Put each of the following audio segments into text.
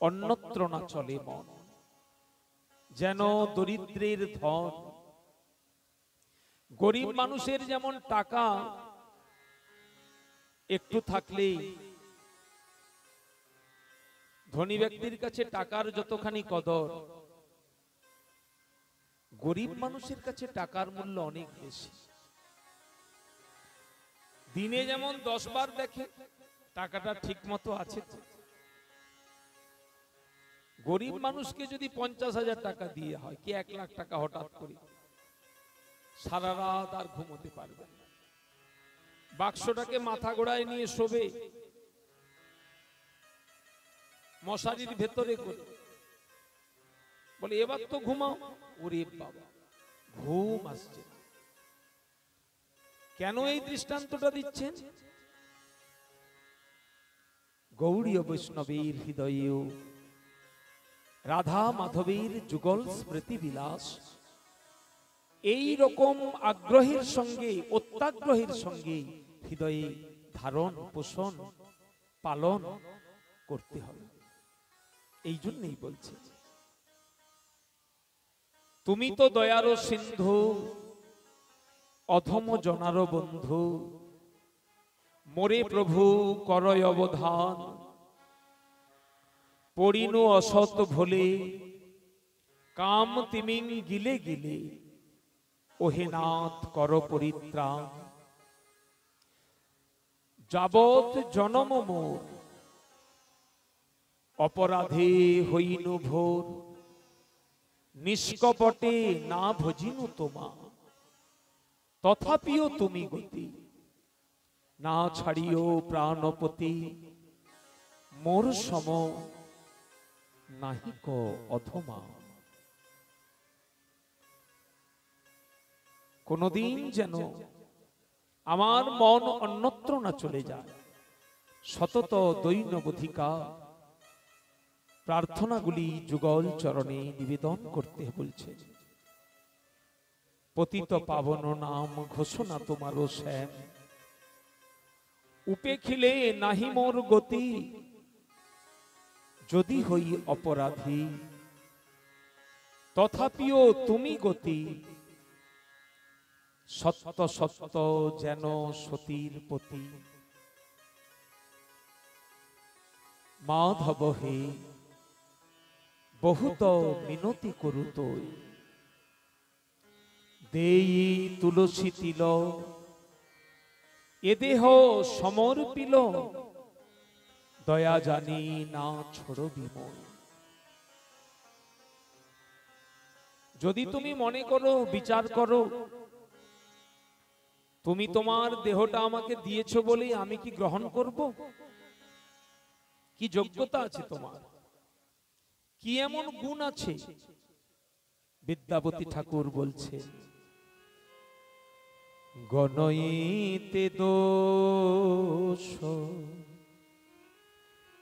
অন্যত্র না চলে মন, যেন দরিদ্রের ধন। গরিব মানুষের যেমন টাকা একটু থাকলেই, ধনী ব্যক্তির কাছে টাকার যতখানি কদর, গরিব মানুষের কাছে টাকার মূল্য অনেক বেশি। দিনে যেমন 10 বার দেখে টাকাটা ঠিক মতো আছে। গরিব মানুষকে যদি 50,000 টাকা দিয়ে হয়, কি 1 লাখ টাকা হঠাৎ করে, সারা রাত আর ঘুমোতে পারবে না। বাক্সটাকে মাথা গোড়ায় নিয়ে শোবে, মশারির ভেতরে করে, বলে এবার তো ঘুমাও। ওরে বাবা, ঘুম আসছে। কেন এই দৃষ্টান্তটা দিচ্ছেন? গৌড়ীয় বৈষ্ণবের হৃদয়েও রাধা মাধবের যুগল স্মৃতি বিলাস এই রকম আগ্রহের সঙ্গে, অত্যাগ্রহের সঙ্গে হৃদয়ে ধারণ, পোষণ, পালন করতে হবে। এই জন্যই বলছে, তুমি তো দয়ার সিন্ধু, অধম জনার বন্ধু, মোরে প্রভু করয় অবধান, পড়িনু অসৎ ভোলে, কাম তিমিং গিলে গিলে, ওহে নাথ কর পরিত্রাণ। যাবৎ জনম মোর, অপরাধে হইনু ভোর, নিষ্কপটে না ভজিনু তোমা, তথাপিও তুমি গতি, না ছাড়িও প্রাণপতি, মোর সম নাহিক অধমা। কোনদিন যেন আমার মন অন্যত্র না চলে যায়, সতত দৈনবধিকা প্রার্থনাগুলি যুগল চরণে নিবেদন করতে বলছে। পতিত পাবন নাম ঘোষণা তোমার শ্যাম, উপেক্ষিলে নাহি মোর গতি, যদি হই অপরাধী, তথাপিও তুমি গতি, সত্য সত্য যেন সতীর পতি। মাধব হে বহুত মিনতি করুত, দেই তুলসী তিল, এ দেহ সমর্পিল, দয়া জানি না ছোড় বিমল। যদি তুমি মনে করো, বিচার করো, তুমি তোমার দেহটা আমাকে দিয়েছো বলে আমি কি গ্রহণ করব? কি যোগ্যতা আছে তোমার? কি এমন গুণ আছে? বিদ্যাপতি ঠাকুর বলছে, গণইতে দোষ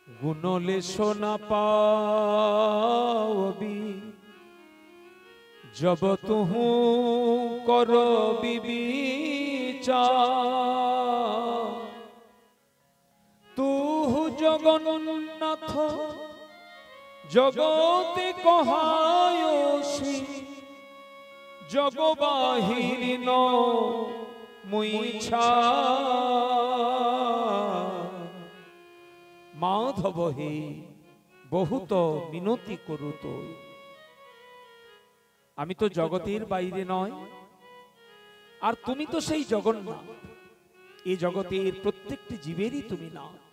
গুণলেশ না পাবি, জব তুহু কর বিবিচার, তুহু জগন্নাথ জগতে কহায়সি, জগবাহিরি ন মুইছা। মাধব হে বহুত মিনতি করুত, আমি তো জগতের বাইরে নয়, আর তুমি তো সেই জগন্নাথ। এই জগতের প্রত্যেকটি জীবেরই তুমি নাথ।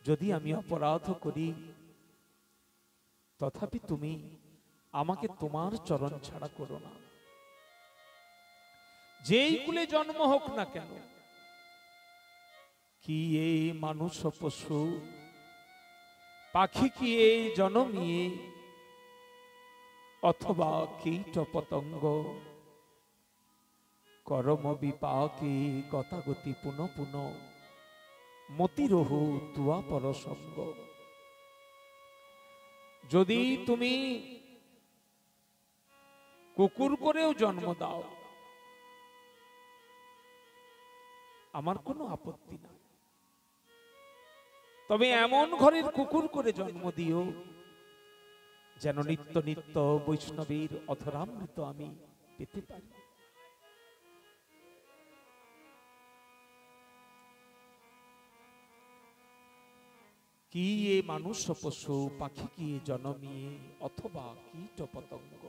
যদি আমি অপরাধ করি, তথাপি তুমি আমাকে তোমার চরণ ছাড়া করো না। যেই কুলে জন্ম হোক না কেন, কি এই মানুষ পশু পাখি, কি এই জনমিয়ে, অথবা কীট পতঙ্গ, করম বিপাকে গতাগতি পুন পুন, মতিরহু তুয়া পরসঙ্গ। যদি তুমি কুকুর করেও জন্ম দাও, আমার কোনো আপত্তি নাই, তবে এমন ঘরের কুকুর করে জন্ম দিও যেন নিত্য নিত্য বৈষ্ণবের অধরামৃত আমি পেতে পারি। কি এ মানুষ পশু পাখি কি জনমিয়ে অথবা কীট পতঙ্গ,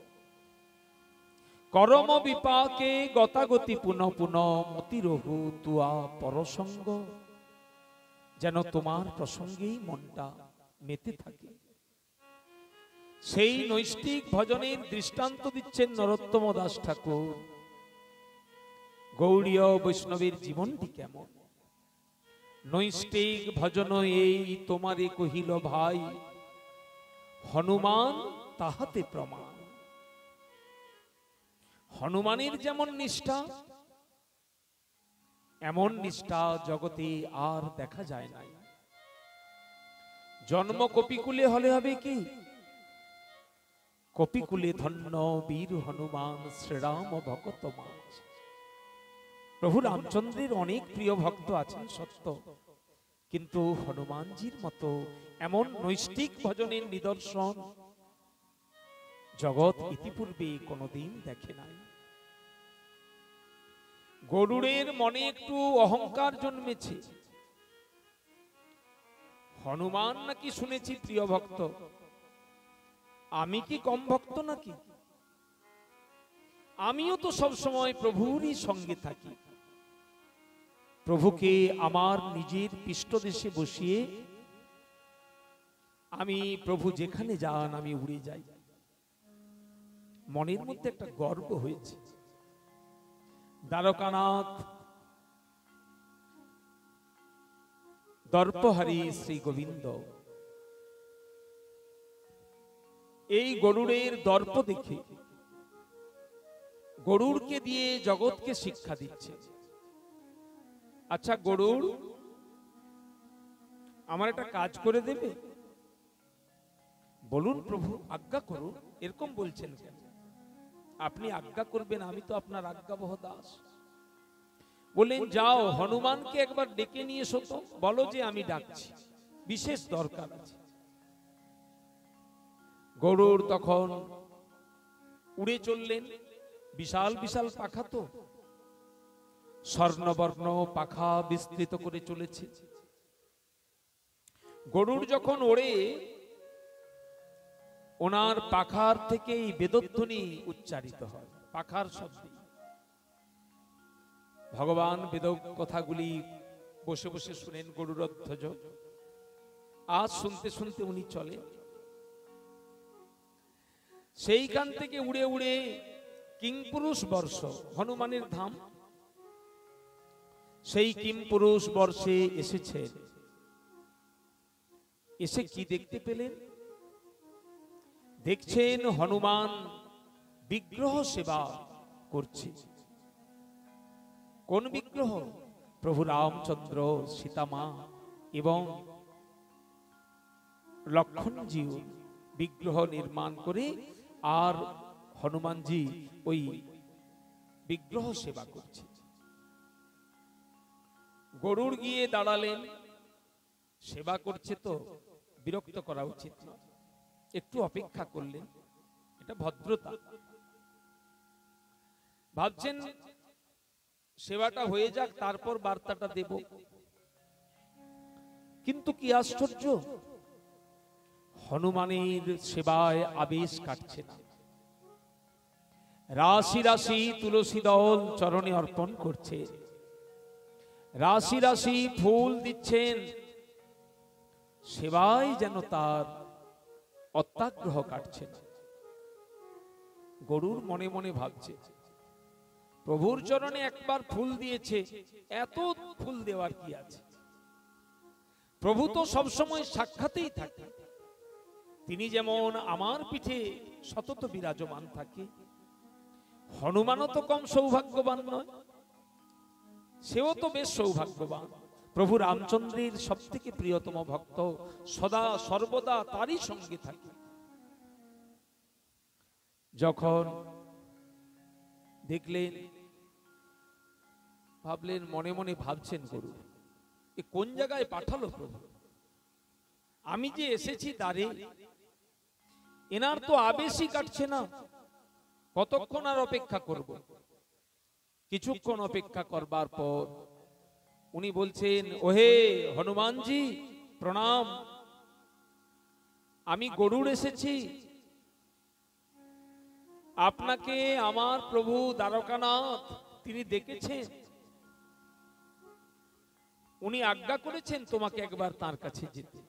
করম বিপাকে গতাগতি পুনঃ পুনঃ মতিরহু তুয়া পরসঙ্গ, যেন তোমার প্রসঙ্গেই মনটা মেতে থাকে। সেই নৈষ্ঠিক ভজনের দৃষ্টান্ত দিচ্ছেন নরোত্তম দাস ঠাকুর। গৌড়ীয় বৈষ্ণবের জীবনটি কেমন? নৈষ্ঠিক ভজন এই তোমারে কহিল ভাই, হনুমান তাহাতে প্রমাণ। হনুমানের যেমন নিষ্ঠা, এমন নিষ্ঠা জগতে আর দেখা যায় না। জন্ম কপিকুলে হলে হবে কি? কপিকুলে ধন্য বীর হনুমান শ্রীরাম ভকত মাঝ। প্রভু রামচন্দ্রের অনেক প্রিয় ভক্ত আছেন সত্য, কিন্তু হনুমানজির মতো এমন নৈষ্ঠিক ভজনের নিদর্শন জগৎ ইতিপূর্বে কোনোদিন দেখে নাই। গরুড়ের মনে একটু অহংকার জন্মেছে। হনুমান নাকি শুনেছি প্রিয় ভক্ত, আমি কি কম ভক্ত নাকি? আমিও তো সব সময় প্রভুরই সঙ্গে থাকি। প্রভুকে আমার নিজের পৃষ্ঠদেশে বসিয়ে আমি প্রভু যেখানে যান আমি উড়ে যাই। মনের মধ্যে একটা গর্ব হয়েছে। দ্বারকানাথ দর্পহারী শ্রী গোবিন্দ এই গরুড়ের দর্প দেখে গরুড়কে দিয়ে জগৎকে শিক্ষা দিচ্ছে। আচ্ছা গরুড়, আমার একটা কাজ করে দেবে? বলুন প্রভু, আজ্ঞা করুন। এরকম বলছেন কেন? আপনি আজ্ঞা করবেন, আমি তো আপনার আজ্ঞাবহ দাস। বললেন যাও হনুমানকে একবার ডেকে নিয়ে এসো তো, বলো যে আমি ডাকছি, বিশেষ দরকার আছে। গরুড় তখন উড়ে চললেন। বিশাল বিশাল পাখা, তো স্বর্ণবর্ণ পাখা বিস্তৃত করে চলেছে। গরুড় যখন ওড়ে, ওনার পাখার থেকেই বেদধ্বনি উচ্চারিত হয়, পাখার শব্দে। ভগবান বেদ কথাগুলি বসে বসে শুনেন গরুড়ধ্বজ। আজ শুনতে শুনতে উনি চলে। সেইখান থেকে উড়ে উড়ে কিংপুরুষ বর্ষ, হনুমানের ধাম, সেই কিংপুরুষ বর্ষে এসেছেন। এসে কি দেখতে পেলেন? দেখছেন হনুমান বিগ্রহ সেবা করছে। কোন বিগ্রহ? প্রভু রামচন্দ্র, সীতামা এবং লক্ষ্মণজি বিগ্রহ নির্মাণ করে, আর হনুমানজি ওই বিগ্রহ সেবা করছে। গরুড় গিয়ে দাঁড়ালেন। সেবা করছে তো বিরক্ত করা উচিত না, একটু অপেক্ষা করলেন, এটা ভদ্রতা। ভাবছেন সেবাটা হয়ে যাক, তারপর বার্তাটা দেব। কিন্তু কি আশ্চর্য, হনুমানের সেবায় আবেশ কাটছে না। রাশি রাশি তুলসী দল চরণে অর্পণ করছে, রাশি রাশি ফুল দিচ্ছেন, সেবায় যেন তার অত্যাগ্রহ কাটছে না। গরুড় মনে মনে ভাবছে, প্রভুর চরণে একবার ফুল দিয়েছে, এত ফুল দেওয়ার কি আছে? প্রভু তো সবসময় সাক্ষাতেই থাকে। তিনি যেমন আমার পিঠে সতত বিরাজমান থাকে, হনুমানও তো কম সৌভাগ্যবান নয়, সেও তো বেশ সৌভাগ্যবান। প্রভু রামচন্দ্রের সব থেকে প্রিয়তম ভক্ত, সদা সর্বদা তারই সঙ্গে থাকে। যখন দেখলেন, ভাবলেন, মনে মনে ভাবছেন গরু এ কোন জায়গায় পাঠালো প্রভু? আমি যে এসেছি দ্বারে, এনার তো আবেশই কাটছে না। কতক্ষণ আর অপেক্ষা করব? কিছুক্ষণ অপেক্ষা করবার পর উনি বলছেন, ওহে হনুমানজি প্রণাম, আমি গরুড় এসেছি। আপনাকে আমার প্রভু দ্বারকানাথ তিনি দেখেছেন, উনি আজ্ঞা করেছেন তোমাকে একবার তার কাছে যেতে।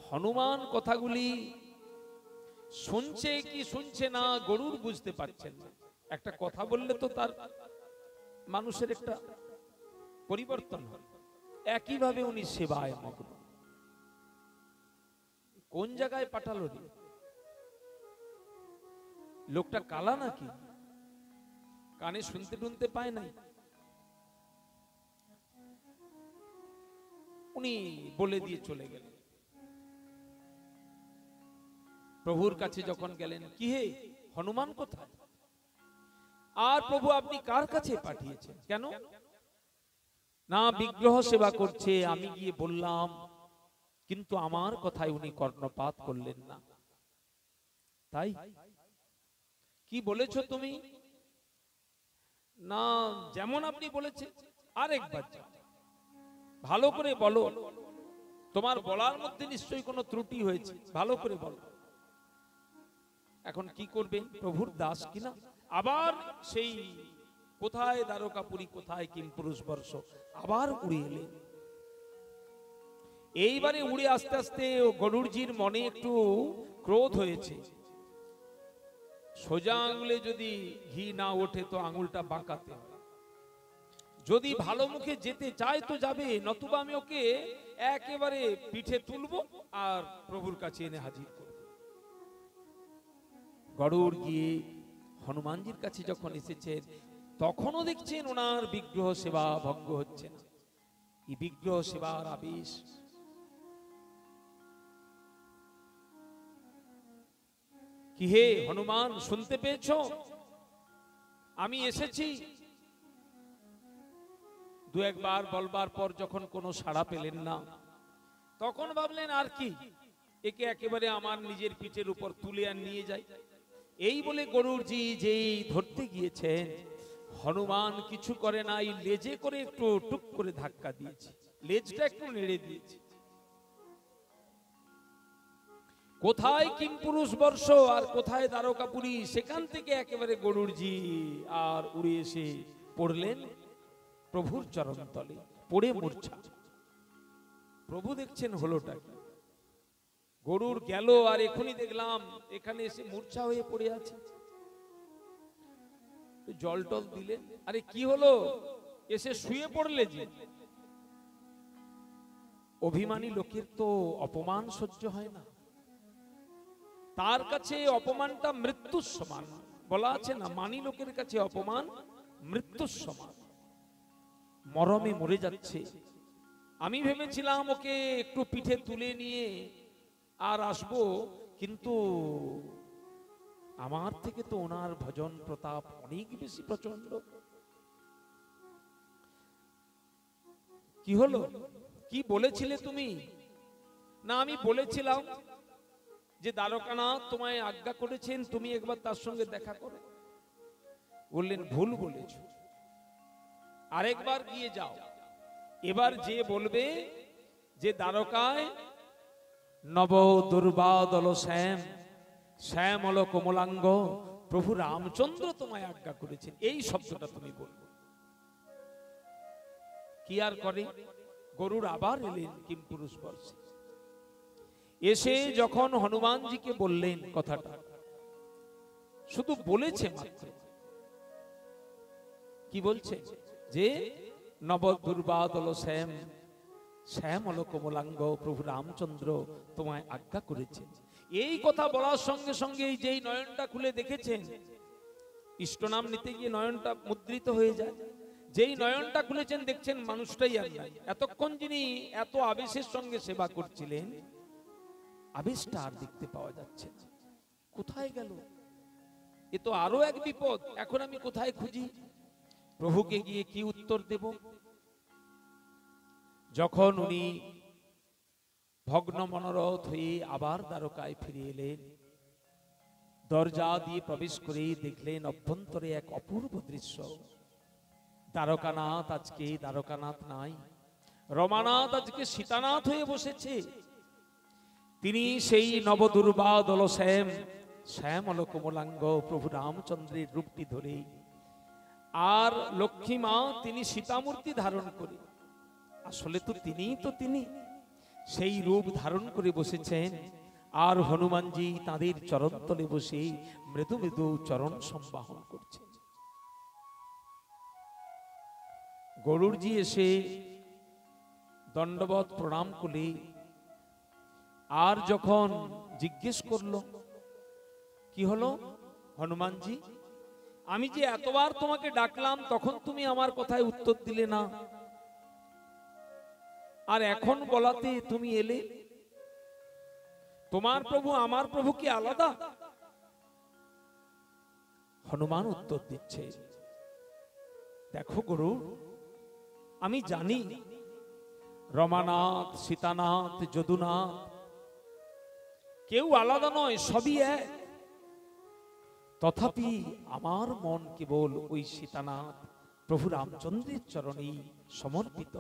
হনুমান কথাগুলি শুনছে কি শুনছে না গরুড় বুঝতে পারছেন না। একটা কথা বললে তো তার মানুষের একটা পরিবর্তন হয়। একইভাবে উনি সেবায় মগ্ন। কোন জায়গায় পাঠালো রে? লোকটা কালা নাকি? কানে শুনতে টুনতে পায় নাই? উনি বলে দিয়ে চলে গেলেন। প্রভুর কাছে যখন গেলেন, কি হে হনুমান কোথায়? আর প্রভু আপনি কার কাছে পাঠিয়েছেন? কেন না বিগ্রহ সেবা করছে, আমি গিয়ে বললাম, কিন্তু আমার কথায় উনি কর্ণপাত করলেন না। তাই কি বলেছো তুমি? না যেমন আপনি বলেছেন আরেকবার ভালো করে বলো, তোমার বলার মধ্যে নিশ্চয়ই কোনো ত্রুটি হয়েছে, ভালো করে বলো। এখন কি করবেন? প্রভুর দাস কিনা, আবার সেই কোথায় দ্বারকাপুরী, কোথায় কিমপুরুষ বর্ষ, আবার উড়ে এলেন। এইবারে উড়ে আস্তে আস্তে গরুড়জির মনে একটু ক্রোধ হয়েছে। সোজা আঙুলে যদি ঘি না ওঠে তো আঙুলটা বাঁকাতে হয়। যদি ভালো মুখে যেতে চায় তো যাবে, নতুবা আমি ওকে একেবারে পিঠে তুলবো আর প্রভুর কাছে এনে হাজির করব। গরুড় গিয়ে হনুমানজির কাছে যখন এসেছেন, তখনও দেখছেন ওনার বিগ্রহ সেবা ভঙ্গ হচ্ছে না। এই বিগ্রহ সেবার আবেশ। কি হে হনুমান, শুনতে পেয়েছো? আমি এসেছি। দু একবার বলবার পর যখন কোনো সাড়া পেলেন না, তখন ভাবলেন আর কি, একে একেবারে আমার নিজের পিঠের উপর তুলে আর নিয়ে যাই। এই বলে গরুড়জি যেই ধরতে গিয়েছেন, হনুমান কিছু করে নাই, লেজে করে একটু টুক করে ধাক্কা দিয়েছে, লেজটা একটু নেড়ে দিয়েছে। কোথায় কিমপুরুষ বর্ষ আর কোথায় দ্বারকাপুরী, সেখান থেকে একেবারে গরুড়জি আর উড়ে এসে পড়লেন প্রভুর চরণ তলে, পড়ে মূর্ছা। প্রভু দেখছেন হলোটা কি। গরুড় গেল আর এখনই দেখলাম এখানে এসে মূর্ছা হয়ে পড়ে আছে। জল টল দিলেন, আরে কি হলো, এসে শুয়ে পড়লে যে। অভিমানী লোকের তো অপমান সহ্য হয় না, তার কাছে অপমানটা মৃত্যুর সমান। বলা আছে না, মানি লোকের কাছে অপমান মৃত্যুর সমান। মরমে মরে যাচ্ছে। আমি ভেবেছিলাম ওকে একটু পিঠে তুলে নিয়ে আর আসবো, কিন্তু আমার থেকে তো ওনার ভজন প্রতাপ অনেক বেশি প্রচন্ড। কি হলো, কি বলেছিলে তুমি? না আমি বলেছিলাম যে দ্বারকানাথ তোমায় আজ্ঞা করেছেন তুমি একবার তার সঙ্গে দেখা করো। বললেন ভুল বলেছ, আরেকবার গিয়ে যাও। এবার যে বলবে যে দ্বারকায় নব দুর্বাদল শ্যাম, শ্যামল কমলাঙ্গ প্রভু রামচন্দ্র তোমায় আজ্ঞা করেছেন, এই শব্দটা তুমি বলবে। কি আর করে, গরুড় আবার এলেন কিমপুরুষ বর্ষে। এসে যখন হনুমানজিকে বললেন কথাটা, শুধু বলেছে মাত্র। কি বলছে? যে নব দুর্বাদল শ্যাম, শ্যামল কমলাঙ্গ প্রভু রামচন্দ্র তোমায় আজ্ঞা করেছেন। এই কথা বলার সঙ্গে সঙ্গে যেই নয়নটা খুলে দেখেছেন, ইষ্ট নাম নিতে গিয়ে নয়নটা মুদ্রিত হয়ে যায়। যেই নয়নটা খুলেছেন দেখছেন মানুষটাই আর নাই। এতক্ষণ যিনি এত আবেশের সঙ্গে সেবা করছিলেন, আবেশটা আর দেখতে পাওয়া যাচ্ছে না। কোথায় গেল? এ তো আরো এক বিপদ। এখন আমি কোথায় খুঁজি? প্রভুকে গিয়ে কি উত্তর দেব? যখন উনি ভগ্ন মনোরথ হয়ে আবার দ্বারকায় ফিরে এলেন। দরজা দিয়ে প্রবেশ করে দেখলেন অভ্যন্তরে এক অপূর্ব দৃশ্য। দ্বারকানাথ আজকে দ্বারকানাথ নাই, রমানাথ আজকে সীতানাথ হয়ে বসেছে। তিনি সেই নবদুর্বা দলশ্যাম শ্যামল কোমলাঙ্গ প্রভু রামচন্দ্রের রূপটি ধরে, আর লক্ষ্মী মা তিনি সীতামূর্তি ধারণ করে, আসলে তো তিনি সেই রূপ ধারণ করে বসেছেন। আর হনুমানজি তাদের চরণতলে বসে মৃদু মৃদু চরণ সম্বাহন করছেন। গরুড়জি এসে দণ্ডবত প্রণাম করে আর যখন জিজ্ঞেস করলো, কি হলো হনুমানজি, আমি যে এতবার তোমাকে ডাকলাম তখন তুমি আমার কথায় উত্তর দিলে না, আর এখন বলাতে তুমি এলে, তোমার প্রভু আমার প্রভু কি আলাদা? হনুমান উত্তর দিচ্ছে, দেখো গুরু, আমি জানি রমানাথ সীতানাথ যদুনাথ কেউ আলাদা নয়, সবই এক। তথাপি আমার মন কেবল ওই সীতানাথ প্রভু রামচন্দ্রের চরণেই সমর্পিত।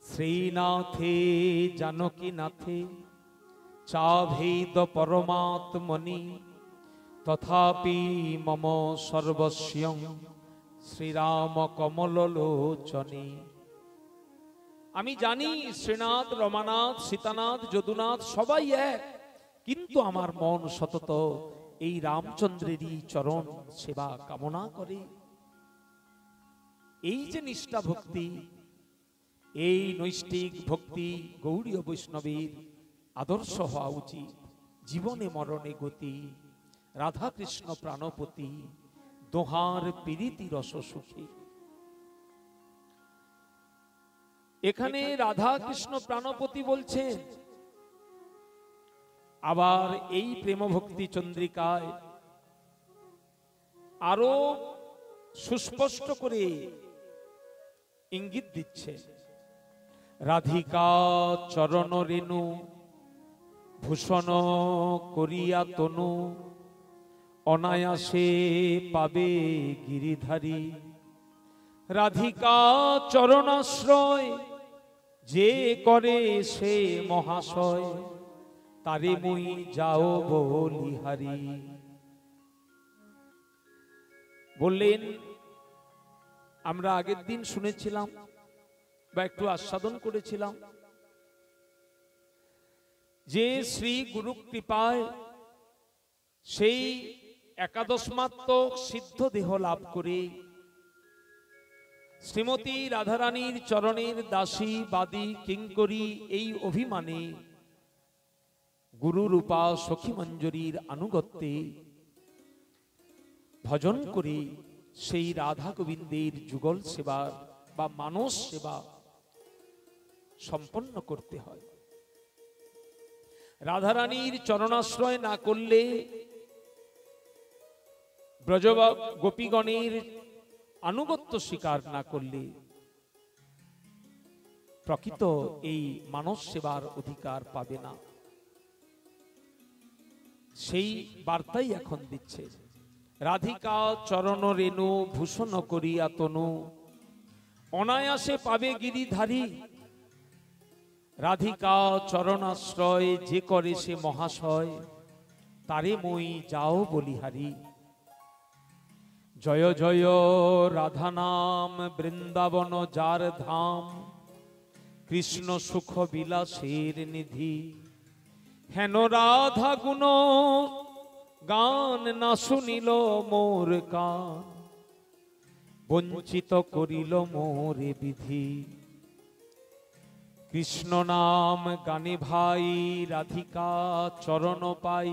শ্রীনাথে জানকী নাথে চাভেদ পরমাত্মনি তথাপি মম সর্বস্বং শ্রীরাম কমললোচনে। আমি জানি শ্রীনাথ রমানাথ সীতানাথ যদুনাথ সবাই এক, কিন্তু আমার মন সতত এই রামচন্দ্রেরই চরণ সেবা কামনা করে। এই যে নিষ্ঠা ভক্তি, এই নৈষ্ঠিক ভক্তি গৌড়ীয় বৈষ্ণবের আদর্শ হওয়া উচিত। জীবনে মরণে গতি, রাধা কৃষ্ণ প্রাণপতি, দোহার পীড়িতি রস সুখী। এখানে রাধা কৃষ্ণ প্রাণপতি বলছেন, আবার এই প্রেম ভক্তি চন্দ্রিকায় আরো সুস্পষ্ট করে ইঙ্গিত দিচ্ছে, রাধিকা চরণ রেণু ভূষণ করিয়া তনু অনায়াসে পাবে গিরিধারী। রাধিকা চরণাশ্রয় যে করে সে মহাশয়, তারে মুই যাও বলিহারি। বললেন, আমরা আগের দিন শুনেছিলাম বা একটু আস্বাদন করেছিলাম যে শ্রী গুরু কৃপায় সেই একাদশমাত্মক সিদ্ধ দেহ লাভ করে শ্রীমতী রাধারানীর চরণের দাসী বাদী কিঙ্করী এই অভিমানে গুরু রূপা সখী মঞ্জরীর আনুগত্যে ভজন করে সেই রাধা গোবিন্দের যুগল সেবা বা মানস সেবা সম্পন্ন করতে হয়। রাধারানীর চরণাশ্রয় না করলে, ব্রজ গোপীগণের আনুগত্য স্বীকার না করলে প্রকৃত এই মানস সেবার অধিকার পাবে না। সেই বার্তাই এখন দিচ্ছে, রাধিকা চরণ রেণু ভূষণ করিয়া তনু অনায়াসে পাবে গিরিধারী। রাধিকা চরণাশ্রয় যে করে সে মহাশয়, তারে মই যাও বলিহারি। জয় জয় রাধা নাম বৃন্দাবন যার ধাম, কৃষ্ণ সুখ বিলাসের নিধি। হেন রাধা গুণ গান না শুনিল মোর কান, বঞ্চিত করিল মোরে বিধি। কৃষ্ণ নাম গানে ভাই রাধিকা চরণ পাই,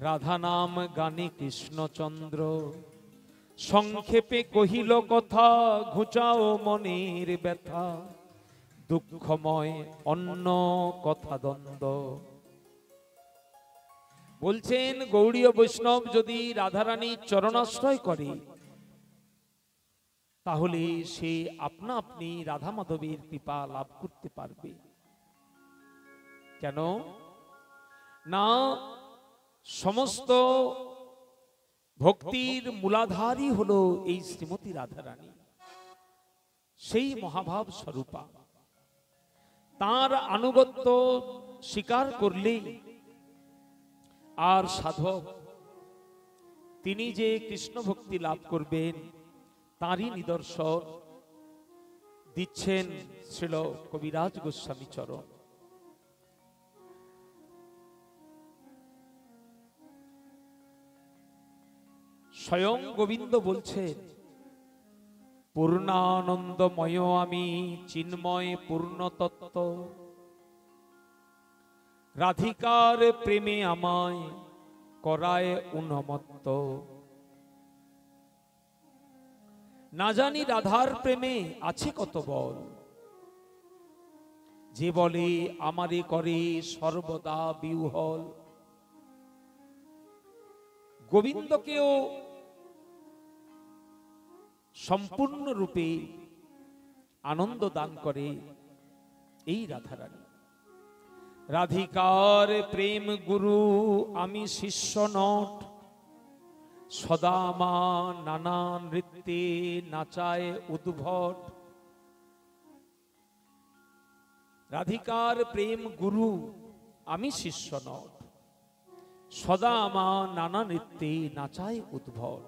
রাধা নাম গানে কৃষ্ণচন্দ্র। সংক্ষেপে কহিল কথা ঘুচাও মনের ব্যথা, দুঃখময় অন্য কথা দ্বন্দ্ব। বলছেন গৌড়ীয় বৈষ্ণব যদি রাধারানী চরণাশ্রয় করে, তাহলে সে আপনা আপনি রাধা মাধবের কৃপা লাভ করতে পারবে। কেন না, সমস্ত ভক্তির মূলাধারই হলো এই শ্রীমতী রাধারানী, সেই মহাভাব স্বরূপা। তার আনুগত্য স্বীকার করলেই আর সাধক তিনি যে কৃষ্ণ ভক্তি লাভ করবেন তারই নিদর্শন দিচ্ছেন শ্রীল কবিরাজ গোস্বামী চরণ। স্বয়ং গোবিন্দ বলছেন, পূর্ণানন্দময় আমি চিন্ময় পূর্ণ তত্ত্ব, রাধিকার প্রেমে আমায় করায় উন্মত্ত। না জানি রাধার প্রেমে আছে কত বল, যে বলে আমারে করে সর্বদা বিহ্বল। গোবিন্দকেও সম্পূর্ণরূপে আনন্দ দান করে এই রাধারানী। রাধিকার প্রেম গুরু আমি শিষ্য নট, সদা মা নানা নৃত্যে নাচায় উদ্ভট। রাধিকার প্রেম গুরু আমি শিষ্য নট, সদা মা নানা নৃত্যে নাচায় উদ্ভট।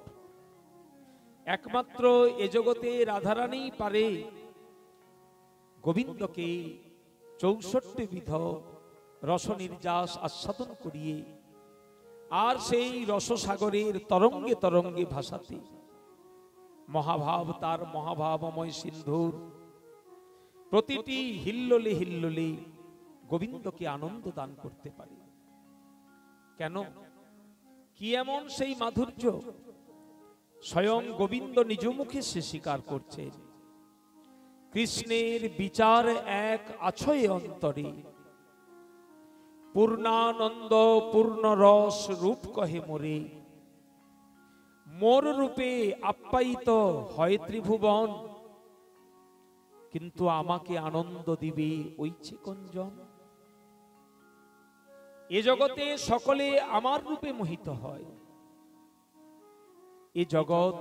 একমাত্র এ জগতে রাধারানী পারে গোবিন্দকে 64 বিধ রস নির্যাস আস্বাদন করিয়ে আর সেই রসসাগরের তরঙ্গে তরঙ্গে ভাসাতে। মহাভাব তার মহাভাবময় সিন্ধুর প্রতিটি হিল্লোলে হিল্লোলে গোবিন্দকে আনন্দ দান করতে পারে। কেন, কি এমন সেই মাধুর্য? স্বয়ং গোবিন্দ নিজ মুখে সে স্বীকার করছেন, কৃষ্ণের বিচার এক আছয় অন্তরে, পূর্ণানন্দ পূর্ণ রস রূপ কহে মোরে। মোর রূপে আপ্যায়িত হয় ত্রিভুবন, কিন্তু আমাকে আনন্দ দিবে ওইছে কোনজন। এ জগতে সকলে আমার রূপে মোহিত হয়, এ জগৎ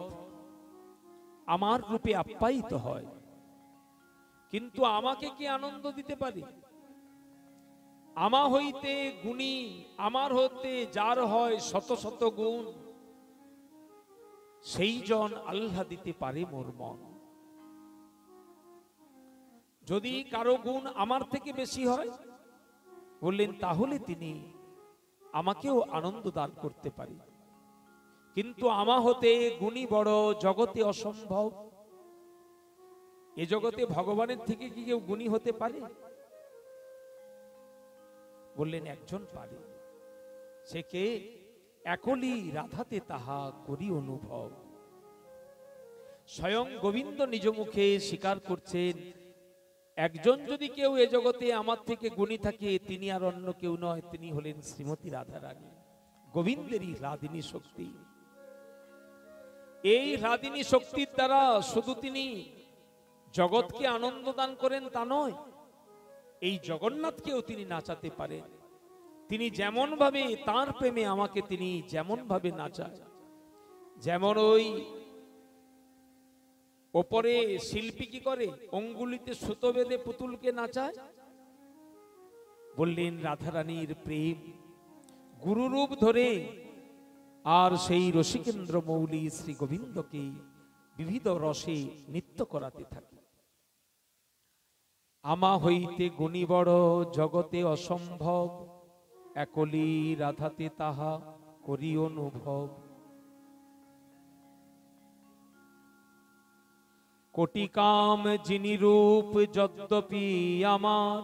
আমার রূপে আপ্যায়িত হয়, কিন্তু আমাকে কি আনন্দ দিতে পারে? আমা হইতে গুণী, আমার হইতে যার হয় শত শত গুণ, সেই জন আল্লাহ দিতে পারে মোর মন। যদি কারো গুণ আমার থেকে বেশি হয়, বললেন তাহলে তিনি আমাকেও আনন্দ দান করতে পারে, কিন্তু আমা হতে গুণী বড় জগতে অসম্ভব। এ জগতে ভগবানের থেকে কি কেউ গুণী হতে পারে? বললেন একজন পারে, সে কে? একলি রাধাতে তাহা করি অনুভব। স্বয়ং গোবিন্দ নিজ মুখে স্বীকার করছেন, একজন যদি কেউ এ জগতে আমার থেকে গুণী থাকে, তিনি আর অন্য কেউ নয়, তিনি হলেন শ্রীমতী রাধারানী, গোবিন্দেরই হ্লাদিনী শক্তি। এই হ্লাদিনী শক্তির দ্বারা শুধু তিনি জগৎকে আনন্দ দান করেন তা নয়, এই জগন্নাথকেও তিনি নাচাতে পারেন। তিনি যেমন ভাবে তার প্রেমে আমাকে তিনি যেমন ভাবে নাচায়, যেমন ওই ওপরে শিল্পী কি করে, অঙ্গুলিতে সুতো বেঁধে পুতুলকে নাচায়। বললেন রাধারানীর প্রেম গুরুরূপ ধরে আর সেই রসিকেন্দ্র মৌলি শ্রী গোবিন্দকে বিবিধ রসে নৃত্য করাতে থাকে। আমা হইতে গুণী বড় জগতে অসম্ভব, একলি রাধাতে তাহা করি অনুভব। কোটি কাম যিনি রূপ যদ্যপি আমার,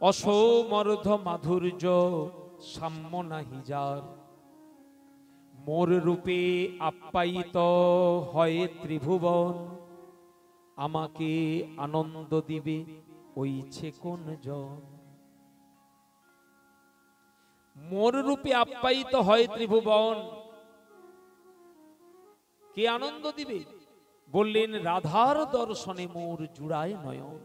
অসমর্ধ মাধুর্য সাম্য নাহি যার। মোর রূপে আপ্যায়িত হয় ত্রিভুবন, আমাকে আনন্দ দিবে ওইছে কোন জন। মোর রূপে আপ্যায়িত হয় ত্রিভুবন, কে আনন্দ দিবে? বললেন রাধার দর্শনে মোর জুড়ায় নয়ন।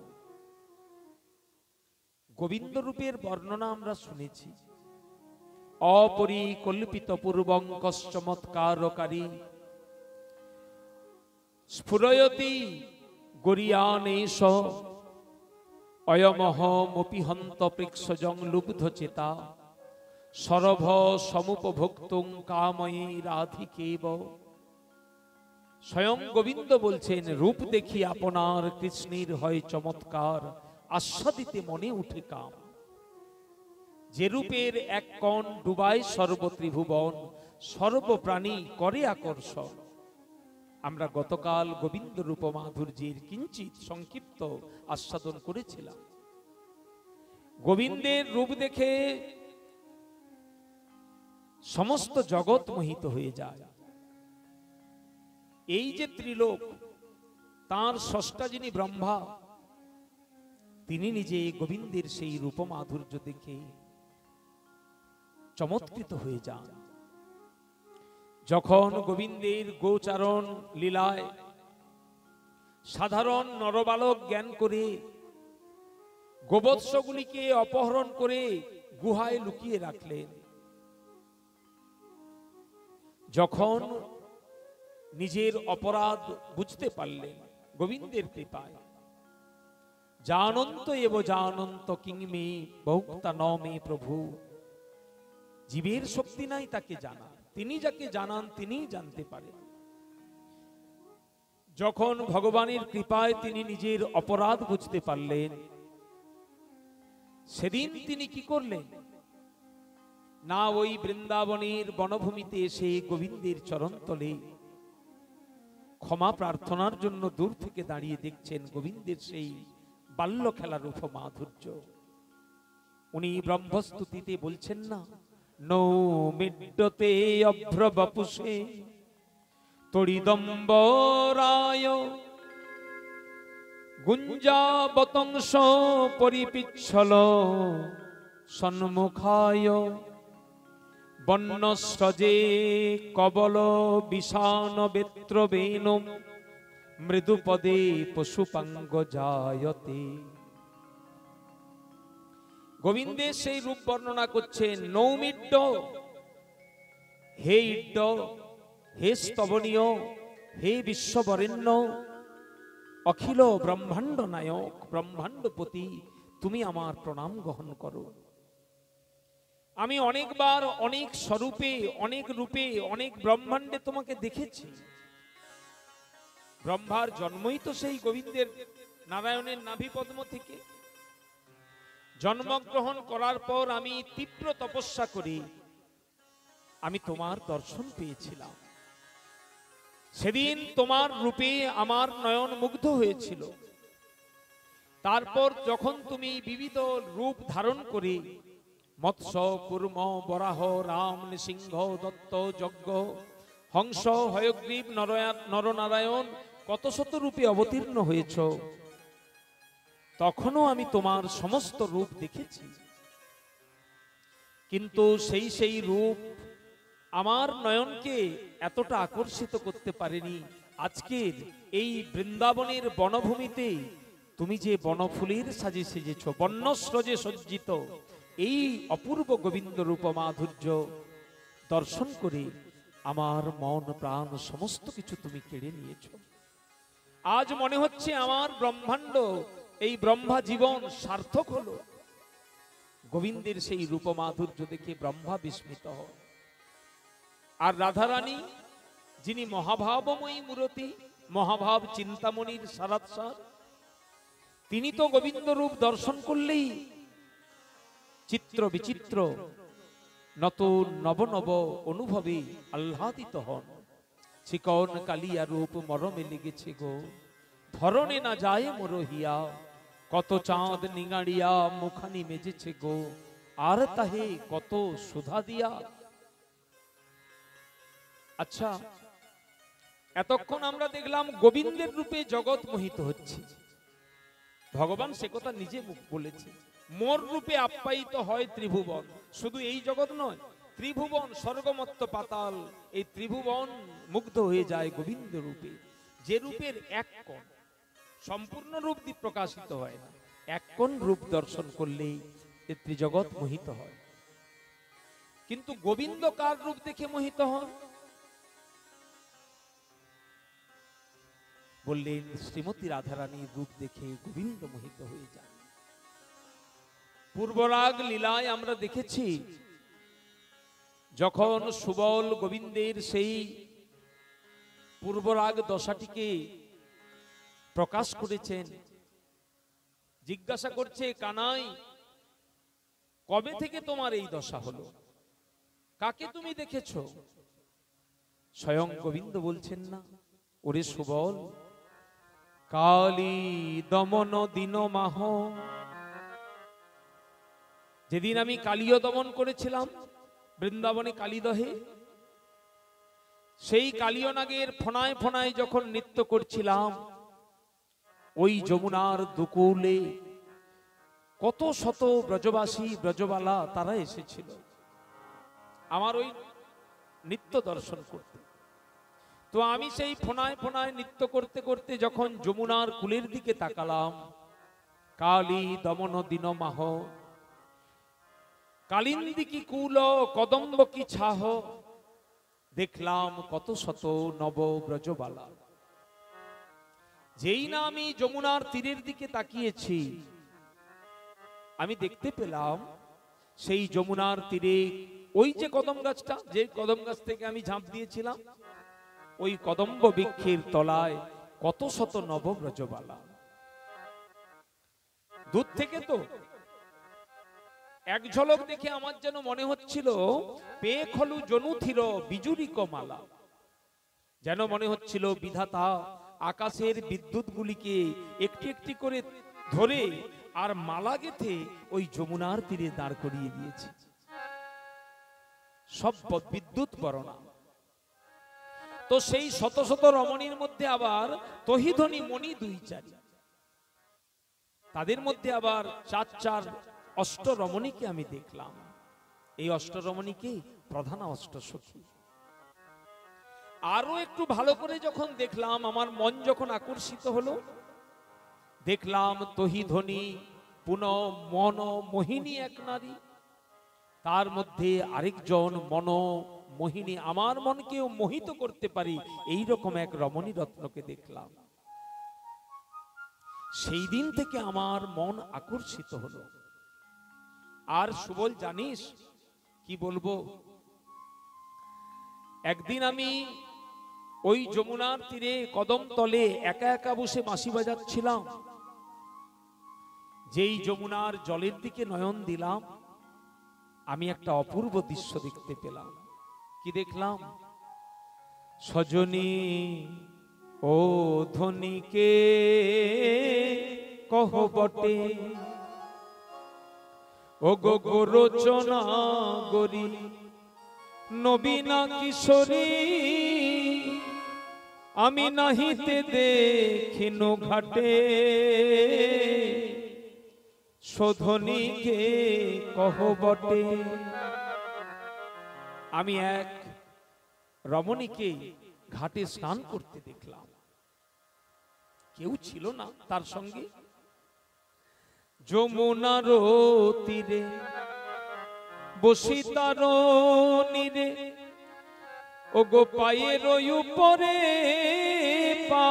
গোবিন্দ রূপের বর্ণনা আমরা শুনেছি, অপরিকল্পিত পূর্বং কশ্চমৎকারকারী স্ফুরয়তি গরিয়ানেশ অয়মহমপি হন্ত প্রেক্ষজং লুব্ধ চেতা সরভ সমুপভোক্তুং কাময়ী রাধিকেব। স্বয়ং গোবিন্দ বলছেন, রূপ দেখি আপনার কৃষ্ণের হয় চমৎকার, আস্বাদিতে মনে উঠে কাম। যে রূপের এক কণ ডুবায় সর্বত্রিভুবন, সর্বপ্রাণী করে আকর্ষণ। আমরা গতকাল গোবিন্দ রূপ মাধুর্যের কিঞ্চিত সংক্ষিপ্ত আস্বাদন করেছিলাম। গোবিন্দের রূপ দেখে সমস্ত জগৎ মোহিত হয়ে যায়। এই যে ত্রিলোক, তার স্রষ্টা যিনি ব্রহ্মা, তিনি নিজে গোবিন্দের সেই রূপ মাধুর্য দেখে চমৎকৃত হয়ে যান। যখন গোবিন্দের গোচারণ লীলায় সাধারণ নরবালক জ্ঞান করে গোবৎসগুলিকে অপহরণ করে গুহায় লুকিয়ে রাখলেন, যখন নিজের অপরাধ বুঝতে পারলেন গোবিন্দের কৃপায়, জানন্ত এব জানন্ত কিংমে বহুক্তা নমে প্রভু, জীবের শক্তি নাই তাকে জানা, তিনি যাকে জানান তিনিই জানতে পারেন। যখন ভগবানের কৃপায় তিনি নিজের অপরাধ বুঝতে পারলেন, সেদিন তিনি কি করলেন না, ওই বৃন্দাবনের বনভূমিতে এসে গোবিন্দের চরণতলে ক্ষমা প্রার্থনার জন্য দূর থেকে দাঁড়িয়ে দেখছেন গোবিন্দের সেই বাল্য খেলার রূপ মাধুর্য। উনি ব্রহ্মস্তুতিতে বলছেন না, নৌমিড্ডতে অভ্র বপুষে তড়িদম্বরায় গুঞ্জাবতংস পরিপিচ্ছল সন্মুখায় বন্যস্রজে কবল বিষাণ বেত্র বেনম মৃদুপদে পশুপাঙ্গ জায়তে। গোবিন্দের সেই রূপ বর্ণনা করছেন, নৌমিড্ড, হে ইড্ড, হে স্তবনীয়, হে বিশ্ববরেণ্য, অখিল ব্রহ্মাণ্ড নায়ক, ব্রহ্মাণ্ডপতি, তুমি আমার প্রণাম গ্রহণ করো। আমি অনেকবার অনেক স্বরূপে, অনেক রূপে, অনেক ব্রহ্মাণ্ডে তোমাকে দেখেছি। ব্রহ্মার জন্মই তো সেই গোবিন্দের নারায়ণের নাভি পদ্ম থেকে। জন্মগ্রহণ করার পর আমি তীব্র তপস্যা করি আমি তোমার দর্শন পেয়েছিলাম। সেদিন তোমার রূপে আমার নয়ন মুগ্ধ হয়েছিল। তারপর যখন তুমি বিবিধ রূপ ধারণ করে মৎস্য, কুর্ম, বরাহ, রাম, নৃসিংহ, দত্ত, যজ্ঞ, হংস, হয়গ্রীব, নরনারায়ণ কত শত রূপে অবতীর্ণ হয়েছ, তখনও আমি তোমার সমস্ত রূপ দেখেছি। কিন্তু সেই রূপ আমার নয়নকে এতটা আকর্ষিত করতে পারেনি। আজকের এই বৃন্দাবনের বনভূমিতে তুমি যে বনফুলের সাজে সেজেছ, বন্যস্রজে সজ্জিত, এই অপূর্ব গোবিন্দ রূপ মাধুর্য দর্শন করে আমার মন প্রাণ সমস্ত কিছু তুমি কেড়ে নিয়েছ। আজ মনে হচ্ছে আমার ব্রহ্মাণ্ড, এই ব্রহ্মা জীবন সার্থক হলো। গোবিন্দের সেই রূপ মাধুর্য দেখে ব্রহ্মা বিস্মিত হয়। আর রাধারানী, যিনি মহাভাবময়ী মূরতি, মহাভাব চিন্তামণির সারাৎসার, তিনি তো গোবিন্দ রূপ দর্শন করলেই চিত্র বিচিত্র নতুন নব নব অনুভবে আহ্লাদিত হন। চিকন কালিয়া রূপ মরমে লেগেছে গো, ধরনে না যায় মরহিয়া, কত চাঁদ নিঙাড়িয়া মুখানি মেজেছে গো, আর তাহে কত সুধা দিয়া। আচ্ছা, এতক্ষণ আমরা দেখলাম গোবিন্দের রূপে জগৎ মোহিত হচ্ছে। ভগবান সে কথা নিজে মুখ বলেছে, মোর রূপে আপ্যায়িত হয় ত্রিভুবন। শুধু এই জগৎ নয়, ত্রিভুবন, স্বর্গমত্ত পাতাল, এই ত্রিভুবন মুগ্ধ হয়ে যায় গোবিন্দ রূপে। যে রূপের এক কোণ, সম্পূর্ণ রূপ প্রকাশিত হয় না, এক কোন রূপ দর্শন করলেই এ ত্রিজগৎ মোহিত হয়। কিন্তু গোবিন্দ কার রূপ দেখে মোহিত হন? বললেন শ্রীমতী রাধারানীর রূপ দেখে গোবিন্দ মোহিত হয়ে যান। পূর্বরাগ লীলায় আমরা দেখেছি, যখন সুবল গোবিন্দের সেই পূর্বরাগ দশাটিকে প্রকাশ করেছেন, জিজ্ঞাসা করছে, কানাই কবে থেকে তোমার এই দশা হলো, কাকে তুমি দেখেছো? স্বয়ং গোবিন্দ বলছেন না, ওরে সুবল, কালী দমন দিন মাহ, যেদিন আমি কালীয় দমন করেছিলাম বৃন্দাবনে কালীদহে, সেই কালীয় নাগের ফনায় ফনায় যখন নৃত্য করছিলাম, ওই যমুনার দুকুলে কত শত ব্রজবাসী ব্রজবালা তারা এসেছিল আমার ওই নৃত্য দর্শন করতে। তো আমি সেই ফনায় ফনায় নৃত্য করতে করতে যখন যমুনার কুলের দিকে তাকালাম, কালী দমন দিন মাহ, কালিন্দিকি কুল কদম্ব কি ছাহ, দেখলাম কত শত নব ব্রজবালা। যেই না আমি যমুনার তীরের দিকে তাকিয়েছি, আমি দেখতে পেলাম সেই যমুনার তীরে ওই যে কদম গাছটা, যে কদম গাছ থেকে আমি ঝাঁপ দিয়েছিলাম, ওই কদম্ব বৃক্ষের তলায় কত শত নব ব্রজবালা। দূর থেকে তো এক ঝলক দেখে আমার যেন মনে হচ্ছিল, পে খলু জনুথির বিজুরিক মালা, যেন মনে হচ্ছিল বিধাতা আকাশের বিদ্যুৎ গুলিকে একটি একটি করে ধরে আর মালা গেথে ওই যমুনার তীরে দাঁড় করিয়ে দিয়েছে। সব বিদ্যুৎ বর্ণা। তো সেই শত শত রমণীর মধ্যে আবার তহিধনী মণি দুই চারি, তাদের মধ্যে আবার চার চার অষ্ট রমণীকে আমি দেখলাম। এই অষ্ট রমণীকে প্রধান অষ্ট সখী। আরো একটু ভালো করে যখন দেখলাম, আমার মন যখন আকর্ষিত হলো, দেখলাম তহিধনী পুন মন মোহিনী এক নারী, তার মধ্যে আরেকজন মন মোহিনী, আমার মনকেও মোহিত করতে পারি এই রকম এক রমণী রত্নকে দেখলাম। সেই দিন থেকে আমার মন আকর্ষিত হলো। আর সুবল জানিস কি বলবো, একদিন আমি ওই যমুনার তীরে কদম তলে একা একা বসে বাঁশি বাজাচ্ছিলাম। যেই যমুনার জলের দিকে নয়ন দিলাম, আমি একটা অপূর্ব দৃশ্য দেখতে পেলাম। কি দেখলাম? সজনী ও ধনীকে কহ বটে, ও গো গো রচনা গরি নবীনা কিশোরী, আমি নাহিতে দেখিনো ঘাটে, শোধনীকে কহ বটে। আমি এক রমণীকে ঘাটে স্নান করতে দেখলাম, কেউ ছিল না তার সঙ্গে। যমুনার তীরে বসি তার নীরে, ও গো পায়ের উপরে পা,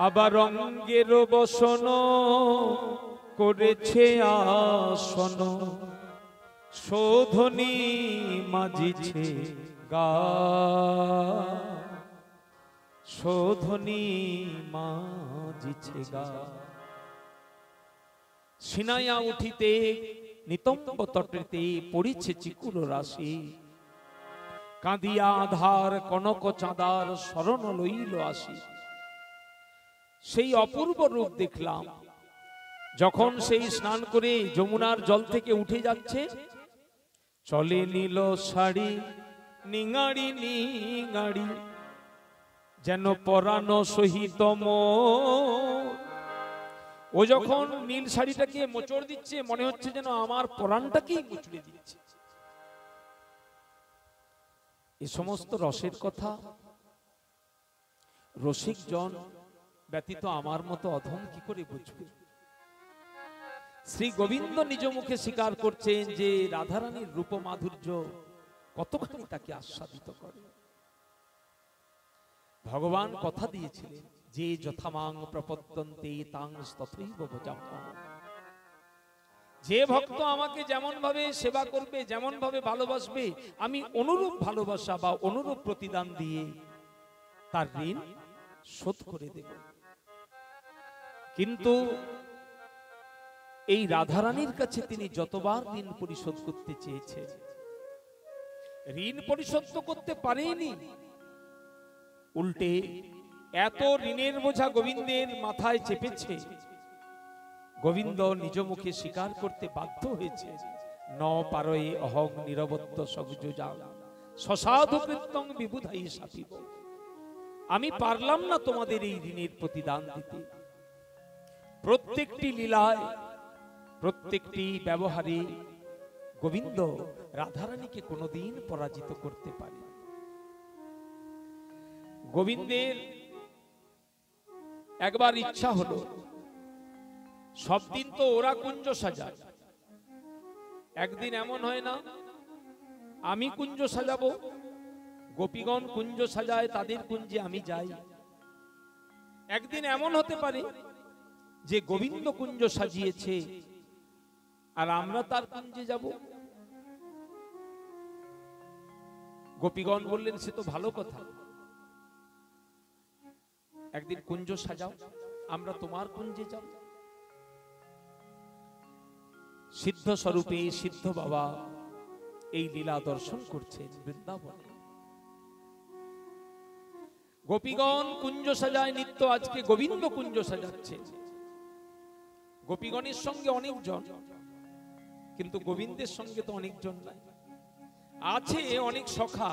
আবার অঙ্গের বসন করেছে আসন, শোধনী মাজিছে গা, শোধনী মাজিছে গা। সিনাইয়া উঠিতে নিতম্ব তটেতে পড়িছে চিকুর রাশি, কাঁদিয়া আধার কনক চাঁদার শরণ লইল আসি। সেই অপূর্ব রূপ দেখলাম যখন সেই স্নান করে যমুনার জল থেকে উঠে যাচ্ছে। চলে নীল শাড়ি নিঙাড়ি নিঙাড়ি, যেন পরাণ সহিত ও যখন নীল শাড়িটাকে মোচড় দিচ্ছে, মনে হচ্ছে যেন আমার পরাণটাকেই মুচড়ে দিচ্ছে। এ সমস্ত রসের কথা রসিক জন ব্যতীত আমার মতো অধম কি করে বুঝবে? শ্রী গোবিন্দ নিজ মুখে স্বীকার করছেন যে রাধারানীর রূপ মাধুর্য কতখানি তাকে আস্বাদিত করে। ভগবান কথা দিয়েছিলেন যে যথামাং প্রপদ্যন্তে তাং তথৈব ভজাম্যহম। যে ভক্ত আমাকে যেমন ভাবে সেবা করবে, যেমন ভাবে ভালোবাসবে, আমি অনুরূপ ভালোবাসা বা অনুরূপ প্রতিদান দিয়ে তার ঋণ শোধ করে দেব। কিন্তু এই রাধারানীর কাছে তিনি যতবার ঋণ পরিশোধ করতে চেয়েছে, ঋণ পরিশোধ তো করতে পারেনি, উল্টে এত ঋণের বোঝা গোবিন্দের মাথায় চেপেছে, গোবিন্দ নিজ মুখে স্বীকার করতে বাধ্য হয়েছে, ন পারয়ে অহং নিরবত্য সগুজা সসাধু কৃত্যং বিবুধাই সাপিব। আমি পারলাম না তোমাদের এই ঋণের প্রতিদান দিতে। প্রত্যেকটি লীলায়, প্রত্যেকটি ব্যবহারে গোবিন্দ রাধারানীকে কোনোদিন পরাজিত করতে পারে। গোবিন্দের একবার ইচ্ছা হলো, সব দিন তো ওরা কুঞ্জ সাজায়, একদিন এমন হয় না আমি কুঞ্জ সাজাবো, গোপীগণ কুঞ্জ সাজায়, তাদের কুঞ্জে আমি যাই। একদিন এমন হতে পারে যে গোবিন্দ কুঞ্জ সাজিয়েছে আর আমরা তার কুঞ্জে যাব। গোপীগণ বললেন সে তো ভালো কথা, একদিন কুঞ্জ সাজাও, আমরা তোমার কুঞ্জে যাব। সিদ্ধ স্বরূপে সিদ্ধ বাবা এই লীলা দর্শন করছেন বৃন্দাবনে। গোপীগণ কুঞ্জ সাজায় নিত্য, আজকে গোবিন্দ কুঞ্জ সাজাচ্ছে। গোপীগণের সঙ্গে অনেকজন, কিন্তু গোবিন্দের সঙ্গে তো অনেকজন নাই। আছে অনেক সখা,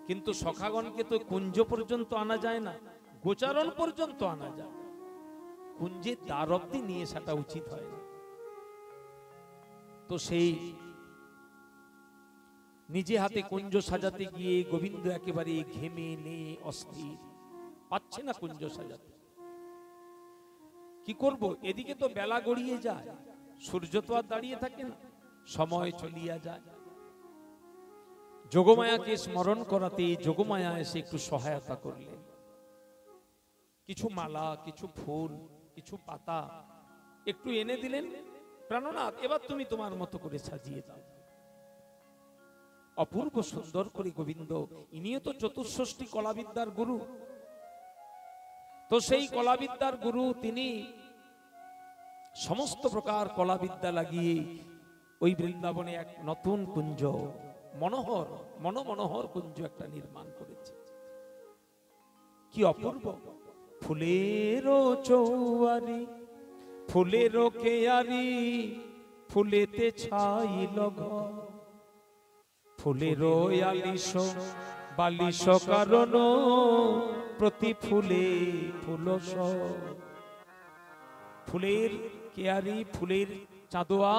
কিন্তু সখাগণকে তো কুঞ্জ পর্যন্ত আনা যায় না, গোচারণ পর্যন্ত আনা যায়, কুঞ্জের দ্বার অব্দি নিয়ে আসাটা উচিত হয় না। তো সেই নিজে হাতে কুঞ্জ সাজাতে গিয়ে গোবিন্দ একেবারে ঘেমে নে অস্থির, পাচ্ছে না কুঞ্জ সাজাতে। কি করব, এদিকে তো বেলা গড়িয়ে যায়, সূর্য তো আর দাঁড়িয়ে থাকে না, সময় চলিয়া যায়। যোগমায়াকে স্মরণ করাতে যোগমায়া এসে একটু সহায়তা করলেন। কিছু মালা, কিছু ফুল, কিছু পাতা একটু এনে দিলেন। প্রাণনাথ, এবার তুমি তোমার মতো করে সাজিয়ে দাও। অপূর্ব সুন্দর করে গোবিন্দ, ইনিও তো চতুষ্ষষ্ঠী কলাবিদ্যার গুরু, তো সেই কলাবিদ্যার গুরু তিনি সমস্ত প্রকার কলাবিদ্যা লাগিয়ে ওই বৃন্দাবনে এক নতুন কুঞ্জ, মনোহর মনোমনোহর কুঞ্জ একটা নির্মাণ করেছে। কি অপূর্ব! ফুলেরও চৌয়ারি, ফুলেরও কেয়ারি, ফুলেতে ছাইল ঘর, ফুলেরও আলিশ বালিশ কারণ, প্রতি ফুলে ফুলস। ফুলের কেয়ারি, ফুলের চাঁদোয়া,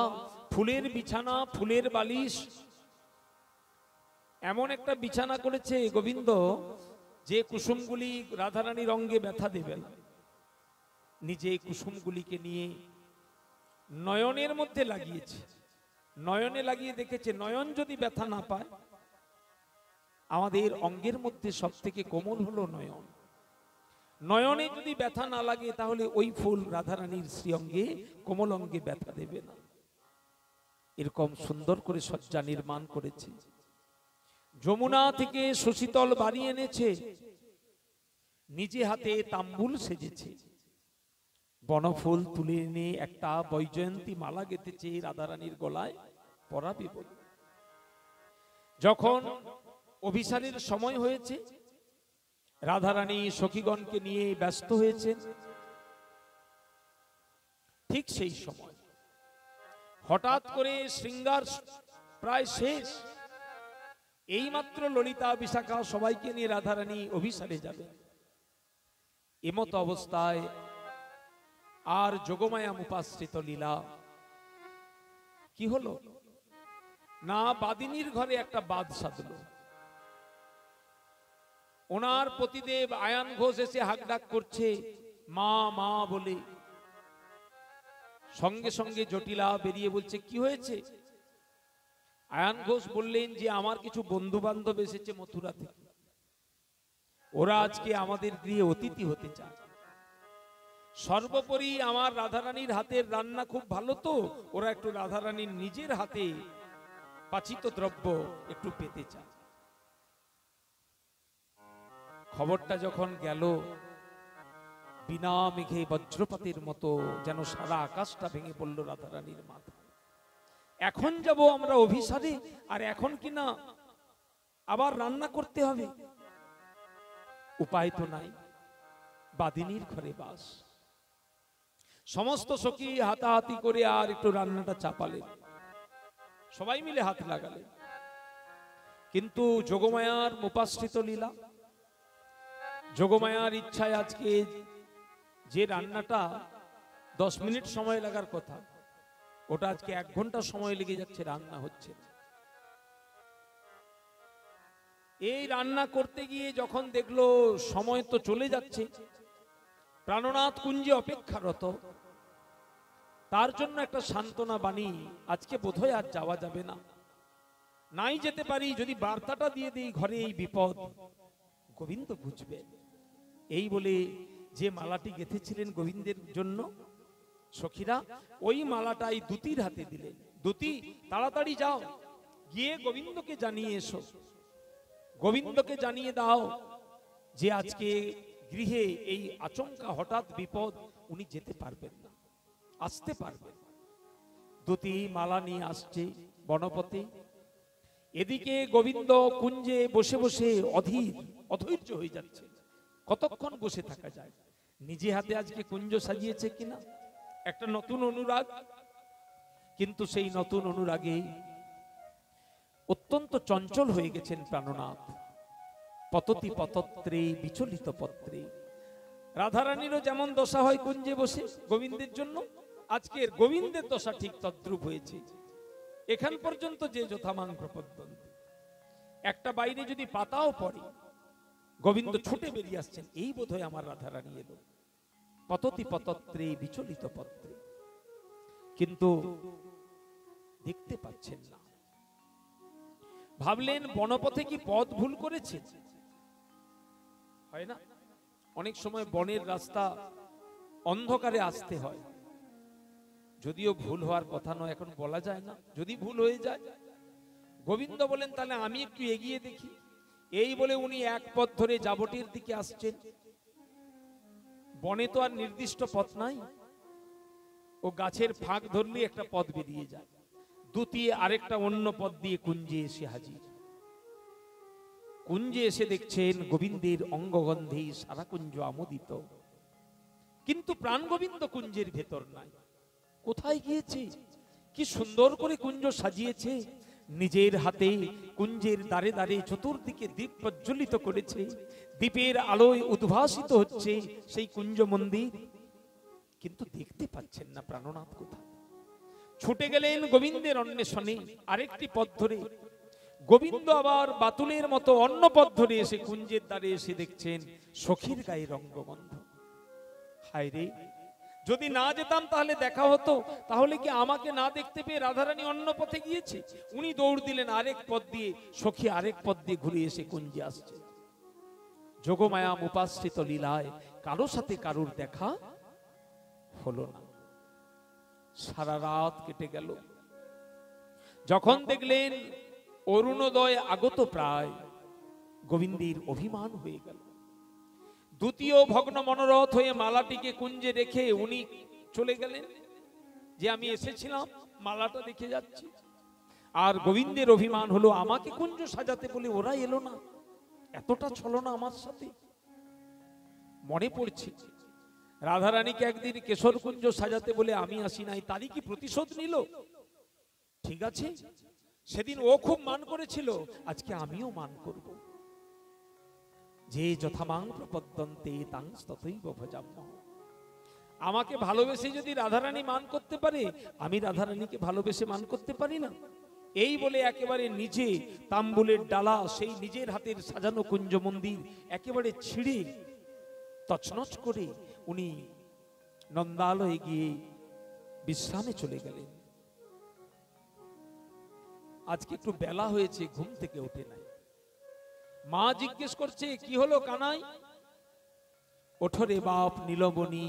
ফুলের বিছানা, ফুলের বালিশ, এমন একটা বিছানা করেছে গোবিন্দ যে কুসুমগুলি রাধারানীর অঙ্গে ব্যথা দেবে না। নিজে কুসুমগুলিকে নিয়ে নয়নের মধ্যে লাগিয়েছে, নয়নে লাগিয়ে দেখেছে নয়ন যদি ব্যথা না পায়, আমাদের অঙ্গের মধ্যে সব থেকে কোমল হলো নয়ন, নয়নে যদি ব্যথা না লাগে তাহলে ওই ফুল রাধারানীর শ্রীঅঙ্গে, কোমল অঙ্গে ব্যথা দেবে না। এরকম সুন্দর করে সজ্জা নির্মাণ করেছে। যমুনা থেকে সুশীতল বাড়ি এনেছে, নিজে হাতে তাম্বুল সেজেছে, বনফুল তুলে এনে একটা বৈজয়ন্তী মালা গেঁথেছে রাধারানীর গলায় পরাবে বলে। যখন অভিসারের সময় হয়েছে, রাধারানী সখীগণকে নিয়ে ব্যস্ত হয়েছেন, ঠিক সেই সময় হঠাৎ করে শৃঙ্গার প্রায় শেষ, এইমাত্র ললিতা বিশাখা সবাইকে নিয়ে রাধারানী অভিসারে যাবে। এমত অবস্থায় আর যোগমায়া মুপাশ্রিত লীলা কি হলো না, বাদিনীর ঘরে একটা বাদ সাধল। ওনার পতিদেব আয়ান ঘোষ এসে হাঁকডাক করছে মা মা বলে। সঙ্গে সঙ্গে জটিলা বেরিয়ে বলছে কি হয়েছে? আয়ান ঘোষ বললেন যে আমার কিছু বন্ধু বান্ধব এসেছে মথুরা থেকে, ওরা আজকে আমাদের গৃহে অতিথি হতে চায়। সর্বোপরি আমার রাধারানীর হাতের রান্না খুব ভালো, তো ওরা একটু রাধারানীর নিজের হাতে পাচিত দ্রব্য একটু পেতে চায়। খবরটা যখন গেল, বিনা মেঘে বজ্রপাতের মতো যেন সারা আকাশটা ভেঙে পড়ল রাধারানীর মাথা। এখন যাব আমরা অভিসারে, আর এখন কিনা আবার রান্না করতে হবে? উপায় তো নাই, বাদিনীর ঘরে বাস। সমস্ত সখী হাতাহাতি করে আর একটু রান্নাটা চাপালেন, সবাই মিলে হাত লাগালেন। কিন্তু যোগমায়ার মুপাশ্রিত লীলা, যোগমায়ার ইচ্ছায় আজকে যে রান্নাটা 10 মিনিট সময় লাগার কথা, ওটা আজকে 1 ঘন্টা সময় লেগে যাচ্ছে, রান্না হচ্ছে। এই রান্না করতে গিয়ে যখন দেখলো সময় তো চলে যাচ্ছে, প্রাণনাথ কুঞ্জে অপেক্ষারত, তার জন্য একটা সান্ত্বনা বাণী, আজকে বোধহয় আর যাওয়া যাবে না, নাই যেতে পারি, যদি বার্তাটা দিয়ে দিই ঘরে এই বিপদ, গোবিন্দ বুঝবে। এই বলে যে মালাটি গেঁথেছিলেন গোবিন্দের জন্য সখীরা, ওই মালাটাই দুতির হাতে দিলেন। দুতি, তাড়াতাড়ি যাও, গিয়ে গোবিন্দকে জানিয়ে এসো, গোবিন্দকে জানিয়ে দাও যে আজকে গৃহে এই আচমকা হঠাৎ বিপদ, উনি যেতে পারবেন না, আসতে পারবেন। দুতি মালা নিয়ে আসছে বনপথে। এদিকে গোবিন্দ কুঞ্জে বসে বসে অধৈর্য হয়ে যাচ্ছে, কতক্ষণ বসে থাকা যায়। নিজে হাতে আজকে কুঞ্জ সাজিয়েছে কিনা, একটা নতুন অনুরাগ, কিন্তু সেই নতুন অনুরাগে অত্যন্ত চঞ্চল হয়ে গেছেন প্রাণনাথ। পততি পতত্রে বিচলিত পত্রে। রাধারানীরও যেমন দশা হয় কুঞ্জে বসে গোবিন্দের জন্য, আজকের গোবিন্দের দশা ঠিক তদ্রূপ হয়েছে। এখান পর্যন্ত যে যথামান প্রপদ্যন্তে, একটা বাইরে যদি পাতাও পড়ে, গোবিন্দ ছুটে বেরিয়ে আসছেন, এই বোধহয় আমার রাধারানী এলো। পততি পতত্রে বিচলিত পত্রে, কিন্তু দেখতে পাচ্ছেন না। ভাবলেন বনপথে কি পথ ভুল করেছে? হয় না, অনেক সময় বনের রাস্তা অন্ধকারে আসতে হয়, যদিও ভুল হওয়ার কথা নয়, এখন বলা যায় না, যদি ভুল হয়ে যায়। গোবিন্দ বলেন তাহলে আমি একটু এগিয়ে দেখি। এই বলে উনি এক পথ ধরে যাবটির দিকে আসছেন। বনে তো আর নির্দিষ্ট পথ নাই, ও গাছের ফাঁক ধরলে একটা পথ বেরিয়ে যায়। দ্বিতীয় আরেকটা অন্য পথ দিয়ে কুঞ্জে এসে হাজির। কুঞ্জে এসে দেখছেন গোবিন্দের অঙ্গগন্ধে সারা কুঞ্জ আমোদিত, কিন্তু প্রাণ গোবিন্দ কুঞ্জের ভেতর নাই। কোথায় গিয়েছে? কি সুন্দর করে কুঞ্জ সাজিয়েছে, নিজের হাতে কুঞ্জের দ্বারে দ্বারে চতুর্দিকে দীপ প্রজ্বলিত করেছে, দীপের আলোয় উদ্ভাসিত হচ্ছে সেই কুঞ্জ মন্দির, কিন্তু দেখতে পাচ্ছেন না প্রাণনাথ কোথায়। ছুটে গেলেন গোবিন্দের অন্বেষণে আরেকটি পথ ধরে। গোবিন্দ আবার বাতুলের মতো অন্য পথ ধরে এসে কুঞ্জের দ্বারে এসে দেখছেন সখীর গায়ে রঙ্গবন্ধ। হায় রে, যদি না যেতাম তাহলে দেখা হতো, তাহলে কি আমাকে না দেখতে পেয়ে রাধারানী অন্য পথে গিয়েছে? উনি দৌড় দিলেন আরেক পথ দিয়ে, সখী আরেক পথ দিয়ে ঘুরে এসে কুঞ্জে আসছে। যোগমায়া উপাশ্রিত লীলায় কারো সাথে কারুর দেখা হলো না। সারা রাত কেটে গেল। যখন দেখলেন অরুণোদয় আগত প্রায়, গোবিন্দের অভিমান হয়ে গেল। দ্বিতীয় ভগ্ন মনোরথ হয়ে মালাটিকে কুঞ্জে রেখে উনি চলে গেলেন, যে আমি এসেছিলাম মালাটা রেখে যাচ্ছি। আর গোবিন্দের অভিমান হলো, আমাকে কুঞ্জ সাজাতে বলে ওরা এলো না, এতটা ছলনা আমার সাথে। মনে পড়ছে রাধারানীকে একদিন কেশর কুঞ্জ সাজাতে বলে আমি আসি নাই, তারই কি প্রতিশোধ নিল? ঠিক আছে, সেদিন ও খুব মান করেছিল, আজকে আমিও মান করব। যে যথামাং প্রপদ্যন্তে তাং ততৈব ভজাম্যহং। আমাকে ভালোবেসে যদি রাধারানী মান করতে পারে, আমি রাধারানীকে ভালোবেসে মান করতে পারি না? এই বলে একেবারে নিজে তাম্বুলের ডালা, সেই নিজের হাতের সাজানো কুঞ্জ মন্দির একেবারে ছিঁড়ে তছনছ করে উনি নন্দালয়ে গিয়ে বিশ্রামে চলে গেলেন। আজকে একটু বেলা হয়েছে, ঘুম থেকে ওঠে নাই। মা জিজ্ঞেস করছে, কি হলো কানাই? ওঠো রে বাপ নীলমণি,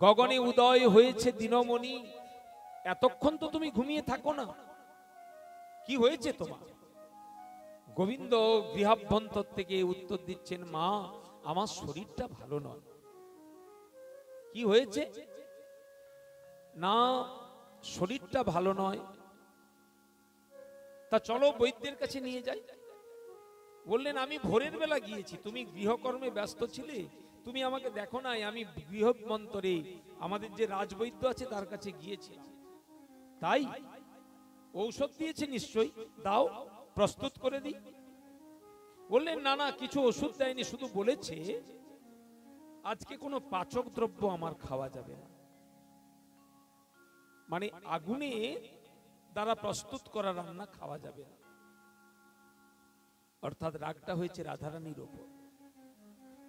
গগনে উদয় হয়েছে দিনমণি, এতক্ষণ তো তুমি ঘুমিয়ে থাকো না, কি হয়েছে তোমার? গোবিন্দ গৃহাভ্যন্তর থেকে উত্তর দিচ্ছেন, মা আমার শরীরটা ভালো নয়। কি হয়েছে? না শরীরটা ভালো নয়, তা চলো বৈদ্যের কাছে নিয়ে যাই। বললেন, আমি ভোরের বেলা গিয়েছি, তুমি গৃহকর্মে ব্যস্ত ছিলে, তুমি আমাকে দেখো নাই। আমি গৃহমন্তরে আমাদের যে রাজবৈদ্য আছে তার কাছে গিয়েছিলাম, তাই ঔষধ দিয়েছে নিশ্চয়ই, দাও প্রস্তুত করে দিই। বললেন, না না কিছু ওষুধ দেয়নি, শুধু বলেছে আজকে কোনো পাচক দ্রব্য আমার খাওয়া যাবে না, মানে আগুনে দ্বারা প্রস্তুত করা রান্না খাওয়া যাবে না। অর্থাৎ রাগটা হয়েছে রাধারানীর ওপর।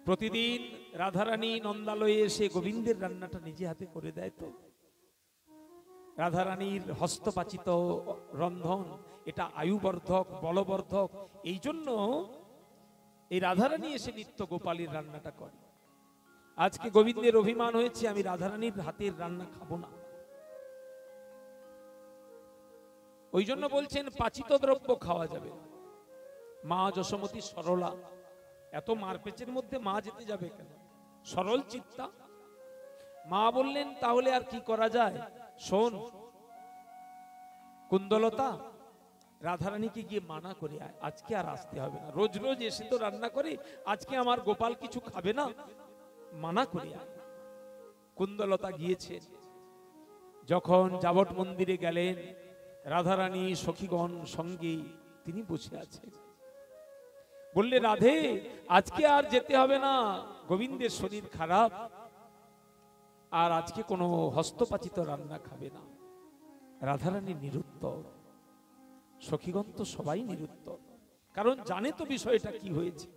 প্রতিদিন রাধারানী নন্দালয়ে এসে গোবিন্দের রান্নাটা নিজে হাতে করে দেয়, তো রাধারানীর হস্তপাচিত রন্ধন এটা আয়ুবর্ধক, বলবর্ধক। এই জন্য এই রাধারানী এসে নিত্য গোপালীর রান্নাটা করে। আজকে গোবিন্দের অভিমান হয়েছে, আমি রাধারানীর হাতের রান্না খাবো না। ওই জন্য বলছেন পাচিত দ্রব্য খাওয়া যাবে। মা যশোমতী সরলা, এত মারপেচের মধ্যে মা যেতে যাবে কেন? সরল চিত্তা। মা বললেন, তাহলে আর কি করা যায়? শোন কুন্দলতা, রাধারানীকে গিয়ে মানা করে আয়, আজকে আর আসতে হবে না। রোজ রোজ এসে তো রান্না করে, আজকে আমার গোপাল কিছু খাবে না, মানা করে আয়। কুন্দলতা গিয়েছেন। যখন যাবট মন্দিরে গেলেন, রাধারানী সখীগণ সঙ্গে তিনি বসে আছেন। বললে, রাধে আজকে আর যেতে হবে না, গোবিন্দের শরীর খারাপ, আর আজকে কোনো হস্তপাচিত রান্না খাবে না। রাধারানী নিরুত্তর, সখীগণ তো সবাই নিরুত্তর, কারণ জানে তো বিষয়টা কি হয়েছে,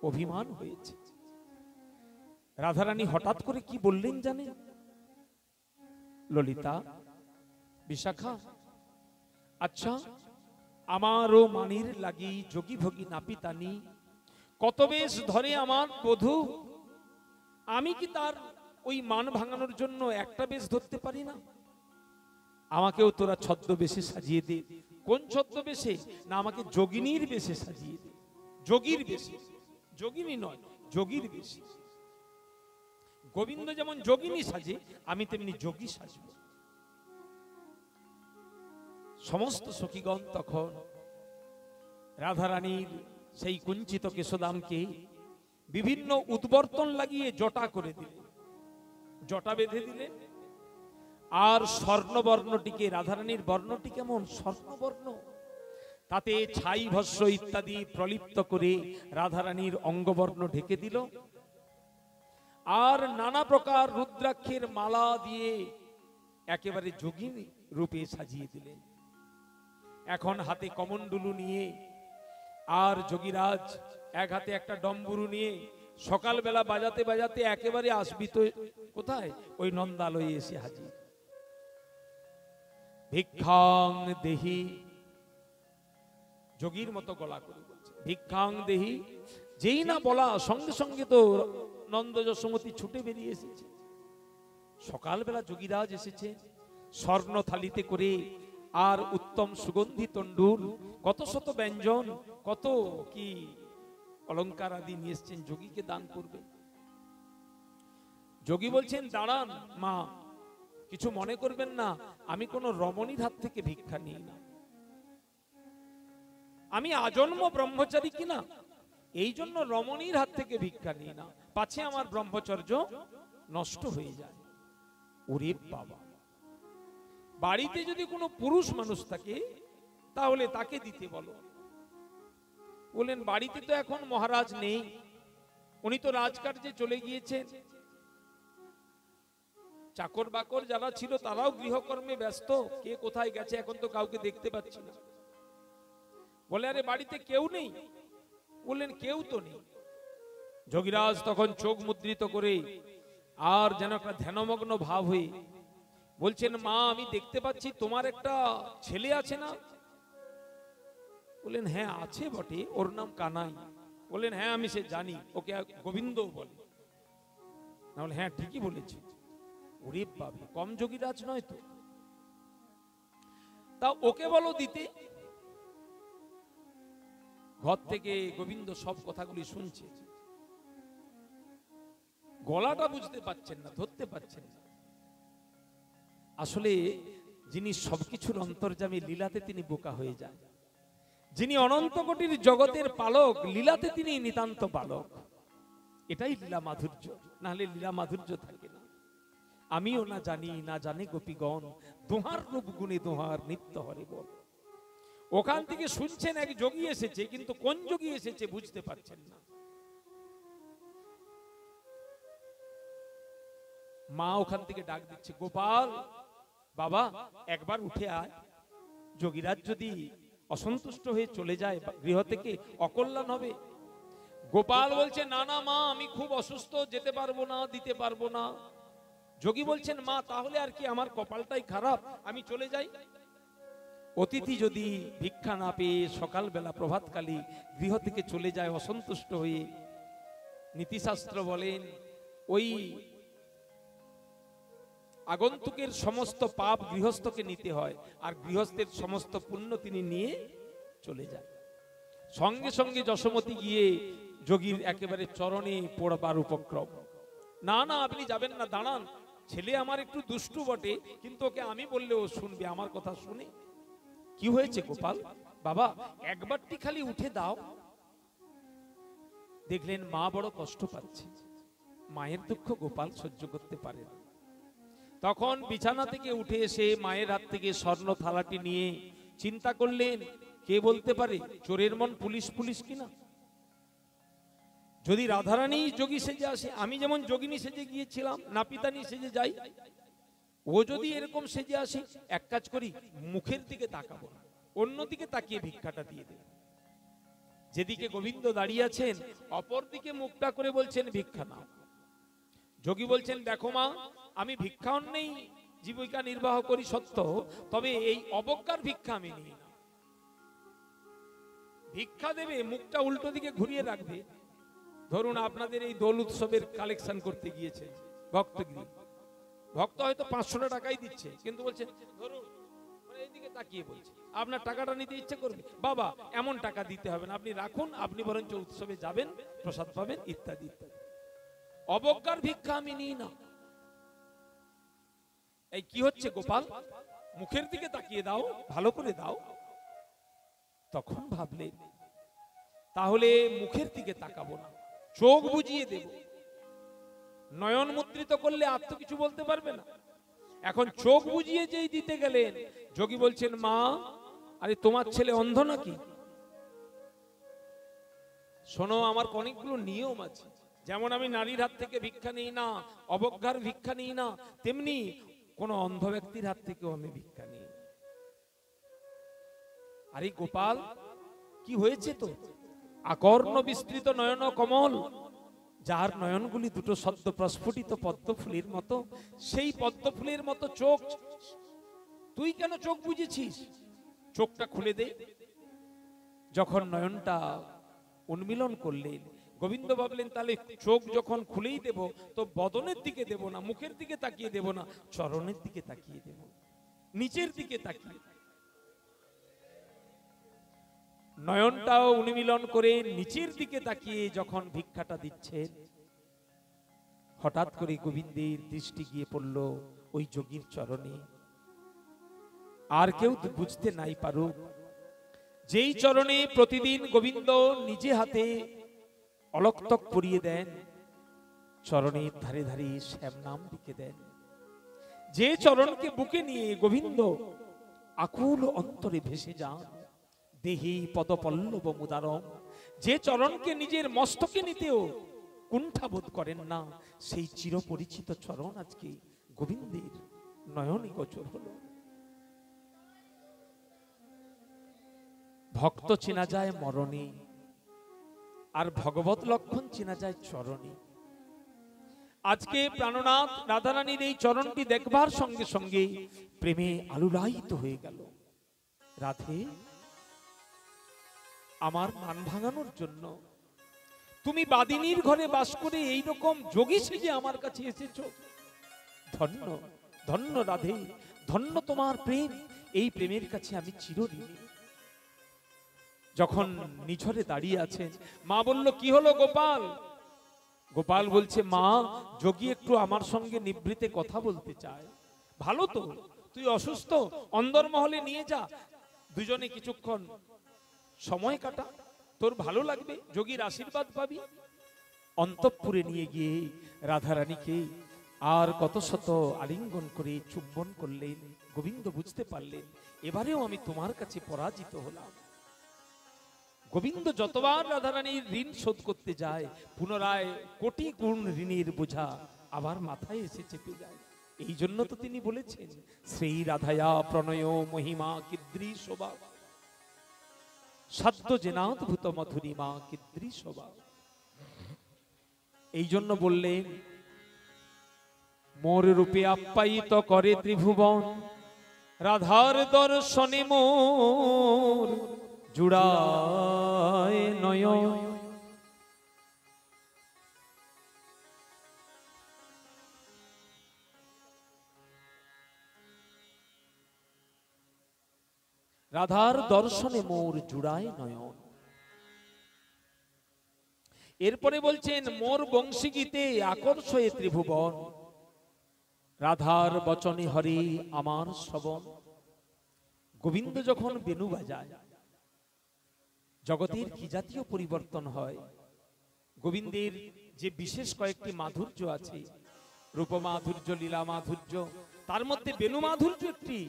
অভিমান হয়েছে। রাধারানী হঠাৎ করে কি বললেন জানেন? ললিতা, বিশাখা, আচ্ছা আমারও মানির লাগি যোগী ভোগী নাপিতানি, কত বেশ ধরে আমার বধূ, আমি কি তার ওই মান ভাঙানোর জন্য একটা বেশ ধরতে পারি না? আমাকেও তোরা ছদ্মবেশে সাজিয়ে দে। কোন ছদ্মবেশে? না, আমাকে যোগিনীর বেশে সাজিয়ে দে। যোগীর বেশে, যোগিনী নয়, যোগীর বেশে। গোবিন্দ যেমন যোগিনী সাজে, আমি তেমনি যোগী সাজব। সমস্ত সখীগণ তখন রাধারানীর সেই কুঞ্চিত কেশদামকে বিভিন্ন উদ্বর্তন লাগিয়ে জটা করে দিলেন, জটা বেঁধে দিলেন। আর স্বর্ণবর্ণটিকে, রাধারানীর বর্ণটি কেমন স্বর্ণবর্ণ, তাতে ছাই ভস্য ইত্যাদি প্রলিপ্ত করে রাধারানীর অঙ্গবর্ণ ঢেকে দিল। আর নানা প্রকার রুদ্রাক্ষের মালা দিয়ে একেবারে যোগিনী রূপে সাজিয়ে দিলেন। এখন হাতে কমণ্ডলু নিয়ে, আর যোগীরাজ এক হাতে একটা ডম্বুরু নিয়ে সকালবেলা বাজাতে বাজাতে একেবারে আসবি তো কোথায়? ওই নন্দালয়ে এসে হাজির। ভিক্ষাং দেহি, যোগীর মতো গলা করে বলছে ভিক্ষাং দেহি। যেই না বলা, সঙ্গে সঙ্গে তো নন্দ যশোমতী ছুটে বেরিয়ে এসেছে। সকালবেলা যোগীরাজ এসেছে স্বর্ণ থালিতে করে, আর উত্তম সুগন্ধি তণ্ডুল, কত শত ব্যঞ্জন, কত কি অলংকার আদি নিয়ে এসছেন, যোগীকে দান করবে। যোগী বলছেন, দাঁড়ান মা, কিছু মনে করবেন না, আমি কোন রমণীর হাত থেকে ভিক্ষা নিই না, আমি আজন্ম ব্রহ্মচারী কিনা, এই জন্য রমণীর হাত থেকে ভিক্ষা নিই না, পাছে আমার ব্রহ্মচর্য নষ্ট হয়ে যায়। ওরে বাবা, বাড়িতে যদি কোনো পুরুষ মানুষ থাকে তাহলে তাকে দিতে বলো। বলেন, বাড়িতে তো এখন মহারাজ নেই, উনি তো রাজকার্যে চলে গিয়েছেন, চাকর বাকর যারা ছিল তারাও গৃহকর্মে ব্যস্ত, কে কোথায় গেছে এখন তো কাউকে দেখতে পাচ্ছি না। বলে আরে বাড়িতে কেউ নেই? বললেন কেউ তো নেই। যোগীরাজ তখন চোখ মুদ্রিত করে আর যেন একটা ধ্যানমগ্ন ভাব হয়ে বলছেন, মা আমি দেখতে পাচ্ছি তোমার একটা ছেলে আছে না? বললেন হ্যাঁ আছে বটে, ওর নাম কানাই। বললেন হ্যাঁ আমি সে জানি, ওকে গোবিন্দ বলে। না বলে হ্যাঁ ঠিকই বলেছি। ওরে বাবা, কম যোগীরাজ নয় তো। তা ওকে বলো দিতে। ঘর থেকে গোবিন্দ সব কথাগুলি শুনছে, গলাটা বুঝতে পারছেন না, ধরতে পারছেন না। আসলে যিনি সবকিছুর অন্তর্যামী, লীলাতে তিনি বোকা হয়ে যান। যিনি অনন্ত কোটির জগতের পালক, লীলাতে তিনি নিতান্ত বালক। এটাই লীলা মাধুর্য, না হলে লীলা মাধুর্য থাকে না। আমিও না জানি, না জানে গোপীগণ, দোহার রূপ গুণে দোহার নিত্য হরে বল। ওখান থেকে শুনছেন এক যোগী এসেছে, কিন্তু কোন যোগী এসেছে বুঝতে পারছেন না। মা ওখান থেকে ডাক দিচ্ছে, গোপাল বাবা একবার উঠে আয়, যোগীরাজ যদি অসন্তুষ্ট হয়ে চলে যায় গৃহ থেকে অকল্যাণ হবে। গোপাল বলছে না না মা, আমি খুব অসুস্থ, যেতে পারবো না, দিতে পারবো না। যোগী বলছেন মা তাহলে আর কি, আমার কপালটাই খারাপ, আমি চলে যাই। অতিথি যদি ভিক্ষা না পেয়ে সকালবেলা প্রভাতকালী গৃহ থেকে চলে যায় অসন্তুষ্ট হয়ে, নীতিশাস্ত্র বলেন ওই আগন্তুকের সমস্ত পাপ গৃহস্থকে নিতে হয়, আর গৃহস্থের সমস্ত পুণ্য তিনি নিয়ে চলে যায়। সঙ্গে সঙ্গে যশোমতী গিয়ে যোগীর একেবারে চরণে পড়বার উপক্রম। না না আপনি যাবেন না, দাঁড়ান, ছেলে আমার একটু দুষ্টু বটে, কিন্তু ওকে আমি বললে ও শুনবে, আমার কথা শুনে। কি হয়েছে গোপাল বাবা, একবারটি খালি উঠে দাও। দেখলেন মা বড় কষ্ট পাচ্ছে, মায়ের দুঃখ গোপাল সহ্য করতে পারে না। তখন বিছানা থেকে উঠে এসে মায়ের হাত থেকে স্বর্ণ থালাটি নিয়ে চিন্তা করলেন, কে বলতে পারে চোরের মন পুলিশ পুলিশ কিনা। যদি রাধারানী যোগী সেজে আসে, আমি যেমন যোগিনী সেজে গিয়েছিলাম, নাপিতানি সেজে যাই, ও যদি এরকম সেজে আসে, এক কাজ করি, মুখের দিকে তাকাবো না, অন্যদিকে তাকিয়ে ভিক্ষাটা দিয়ে দেব। যেদিকে গোবিন্দ দাঁড়িয়ে আছেন অপর দিকে মুখটা করে বলছেন ভিক্ষা নাও। যোগী বলছেন দেখো মা, আমি ভিক্ষা নেই, জীবিকা নির্বাহ করি সত্য, তবে এই অবজ্ঞার ভিক্ষা আমি নিই না। ভিক্ষা দেবে, মুখটা উল্টো দিকে ঘুরিয়ে রাখবে। ধরুন আপনাদের এই দোল উৎসবের কালেকশন করতে গিয়েছে ভক্তগিরি, ভক্ত হয়তো 500 টাকাই দিচ্ছে, কিন্তু বলছে ধরুন, এইদিকে তাকিয়ে বলছে আপনার টাকাটা নিতে ইচ্ছে করবে, বাবা এমন টাকা দিতে হবে না, আপনি রাখুন, আপনি বরঞ্চ উৎসবে যাবেন, প্রসাদ পাবেন, ইত্যাদি ইত্যাদি। অবজ্ঞার ভিক্ষা আমি নিই না। এই কি হচ্ছে গোপাল, মুখের দিকে তাকিয়ে দাও, ভালো করে দাও। তখন ভাবলেন তাহলে মুখের দিকে তাকাবো না, চোখ বুজিয়ে দেব। নয়ন মুদ্রিত করলে আর তো কিছু বলতে পারবে না। এখন চোখ বুজিয়ে যেই দিতে গেলেন, যোগী বলছেন মা আরে তোমার ছেলে অন্ধ নাকি? শোনো, আমার অনেকগুলো নিয়ম আছে, যেমন আমি নারীর হাত থেকে ভিক্ষা নিই না, অবজ্ঞার ভিক্ষা নিই না, তেমনি কোন অন্ধ ব্যক্তির হাত থেকেও আমি ভিক্ষা নিই। আরে গোপাল কি হয়েছে তো? আকর্ণ বিস্তৃত নয়ন কমল, যার নয়নগুলি দুটো সদ্য প্রস্ফুটিত পদ্ম ফুলের মতো, সেই পদ্ম ফুলের মতো চোখ, তুই কেন চোখ বুঝেছিস? চোখটা খুলে দে। যখন নয়নটা উন্মিলন করলেন, গোবিন্দ ভাবলেন তাহলে চোখ যখন খুলেই দেব, তো বদনের দিকে দেব না, মুখের দিকে তাকিয়ে দেব না, চরণের দিকে তাকিয়ে দেব, নিচের দিকে তাকিয়ে। নয়নটাও উন্মিলন করে নিচের দিকে তাকিয়ে যখন ভিক্ষাটা দিচ্ছেন, হঠাৎ করে গোবিন্দের দৃষ্টি গিয়ে পড়ল ওই যোগীর চরণে। আর কেউ বুঝতে নাই পারুক, যেই চরণে প্রতিদিন গোবিন্দ নিজে হাতে অলক্তক পরিয়ে দেন, চরণের ধারে ধারে শ্যাম নাম লিখে দেন, যে চরণকে বুকে নিয়ে গোবিন্দ আকুল অন্তরে ভেসে যান, দেহি পদপল্লব মুদারম, যে চরণকে নিজের মস্তকে নিতেও কুণ্ঠাবোধ করেন না, সেই চিরপরিচিত চরণ আজকে গোবিন্দের নয়নে গোচর হলো। ভক্ত চেনা যায় মরণে, আর ভগবত লক্ষণ চেনা যায় চরণে। আজকে প্রাণনাথ রাধারানীর এই চরণটি দেখবার সঙ্গে সঙ্গে প্রেমে আলুলায়িত হয়ে গেল। রাধে, আমার মান ভাঙানোর জন্য তুমি বাদিনীর ঘরে বাস করে এইরকম যোগী সেজে আমার কাছে এসেছো। ধন্য ধন্য রাধে, ধন্য তোমার প্রেম। এই প্রেমের কাছে আমি চিরঋণী। যখন নিঝরে দাঁড়িয়ে আছেন, মা বলল, কি হলো গোপাল? গোপাল বলছে, মা, যোগী একটু আমার সঙ্গে নিভৃতে কথা বলতে চায়। ভালো তো, তুই অসুস্থ, অন্দরমহলে নিয়ে যা, দুজনে কিছুক্ষণ সময় কাটা, তোর ভালো লাগবে, যোগীর আশীর্বাদ পাবি। অন্তঃপুরে নিয়ে গিয়ে রাধারানীকে আর কত শত আলিঙ্গন করে চুম্বন করলেন। গোবিন্দ বুঝতে পারলেন, এবারেও আমি তোমার কাছে পরাজিত হলাম। গোবিন্দ যতবার রাধারানীর ঋণ শোধ করতে যায়, পুনরায় কোটি গুণ ঋণের বোঝা আবার মাথায় এসে চেপে যায়। এই জন্য তো তিনি বলেছেন, শ্রী রাধায়া প্রণয় মহিমা কিদ্রি শোভা, সাধ্য জেনাদ্ভুত মধুরিমা কিদ্রি শোভা। এই জন্য বললেন, মোর রূপে আপ্যায়িত করে ত্রিভুবন, রাধার দর্শনে মোর জুড়ায় নয়ন। রাধার দর্শনে মোর জুড়ায় নয়ন। এরপরে বলছেন, মোর বংশী গীতে আকর্ষয়ে ত্রিভুবন, রাধার বচনে হরে আমার শ্রবণ। গোবিন্দ যখন বেনু বাজায়, জগতের কি জাতীয় পরিবর্তন হয়। গোবিন্দের যে বিশেষ কয়েকটি মাধুর্য আছে, রূপ মাধুর্য, লীলা মাধুর্য, তার মধ্যে বেনু মাধুর্য একটি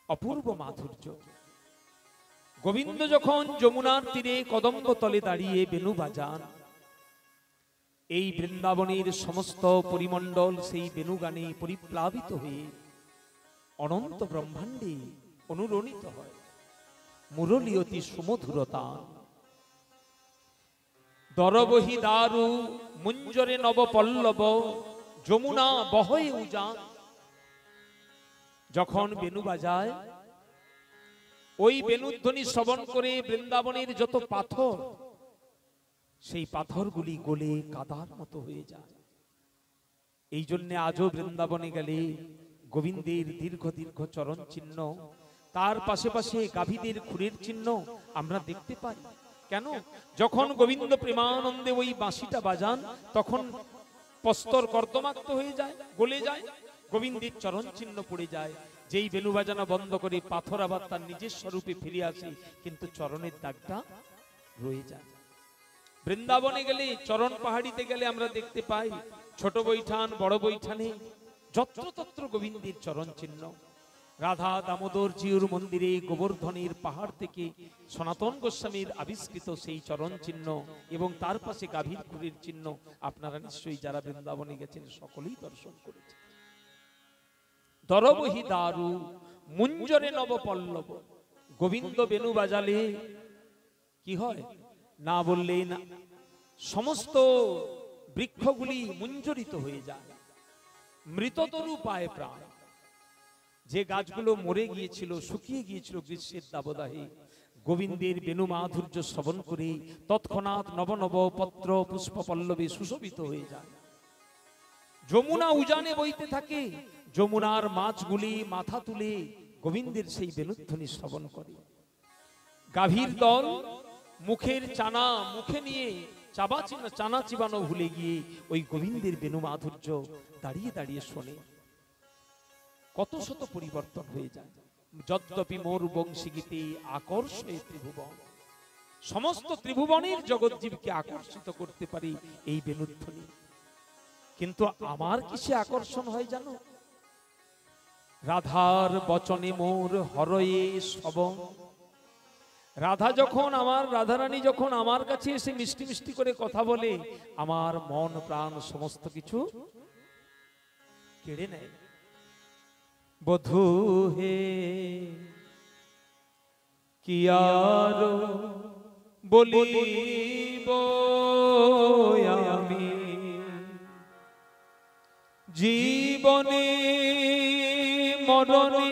অপূর্ব মাধুর্য। গোবিন্দ যখন যমুনার তীরে কদম্ব তলে দাঁড়িয়ে বেনু বাজান, এই বৃন্দাবনের সমস্ত পরিমণ্ডল সেই বেনু গানে পরিপ্লাবিত হয়ে অনন্ত ব্রহ্মাণ্ডে অনুরণিত হয়। মুরলী অতি সুমধুরতা, দরবহি দারু মুঞ্জরে নব পল্লব, যমুনা বহয়ে উজান। যখন বেনু বাজায়, ওই বেনুধ্বনি শ্রবণ করে বৃন্দাবনের যত পাথর, সেই পাথরগুলি গলে কাদার মতো হয়ে যায়। এই জন্য আজও বৃন্দাবনে গেলে গোবিন্দের দীর্ঘ দীর্ঘ চরণ চিহ্ন, তার পাশে পাশে গাভীদের খুরের চিহ্ন আমরা দেখতে পাই। কেন? যখন গোবিন্দ প্রেমানন্দে ওই বাঁশিটা বাজান, তখন প্রস্তর কর্দমাক্ত হয়ে যায়, গলে যায়, গোবিন্দের চরণ চিহ্ন পড়ে যায়। যেই বেনু বাজানো বন্ধ করে পাথর আবার তার নিজের স্বরূপে ফিরে আসে, কিন্তু চরণের দাগটা রয়ে যায়। বৃন্দাবনে গেলে, চরণ পাহাড়িতে গেলে আমরা দেখতে পাই, ছোট বৈঠান, বড় বৈঠানে যত্রতত্র গোবিন্দের চরণ চিহ্ন। রাধা দামোদর জিউর মন্দিরে গোবর্ধনের পাহাড় থেকে সনাতন গোস্বামীর আবিষ্কৃত সেই চরণ চিহ্ন এবং তার পাশে গাভীর খুরের চিহ্ন আপনারা নিশ্চয়ই যারা বৃন্দাবনে গেছেন সকলেই দর্শন করেছেন। দরবহি দারু মুঞ্জরে নব পল্লব। গোবিন্দ বেনু বাজালে কি হয় না বললেই না, সমস্ত বৃক্ষগুলি মুঞ্জরিত হয়ে যায়, মৃততরু পায় প্রাণ। যে গাছগুলো মরে গিয়েছিল, শুকিয়ে গিয়েছিল গ্রীষ্মের দাবদাহে, গোবিন্দের বেনু মাধুর্য শ্রবণ করে তৎক্ষণাৎ নব নব পত্র পুষ্প পল্লবে সুশোভিত হয়ে যায়। যমুনা উজানে বইতে থাকে, যমুনার মাছগুলি মাথা তুলে গোবিন্দের সেই বেনুধ্বনি শ্রবণ করে। গাভীর দল মুখের চানা মুখে নিয়ে চানা চিবানো ভুলে গিয়ে ওই গোবিন্দের বেনু মাধুর্য দাঁড়িয়ে দাঁড়িয়ে শোনে। কত শত পরিবর্তন হয়ে যায়। যদ্যপি মোর বংশী গীতে আকর্ষয়ে ত্রিভুবন, সমস্ত ত্রিভুবনের জগৎজীবকে আকর্ষিত করতে পারে এই বেনুধ্বনি। কিন্তু আমার কিসে আকর্ষণ হয় জানো? রাধার বচনে মোর হরয়ে শ্রবণ। রাধারানী যখন আমার কাছে এসে মিষ্টি মিষ্টি করে কথা বলে, আমার মন প্রাণ সমস্ত কিছু কেড়ে নেয়। বধূ হে কি আর বলিব আমি, জীবনে মরণে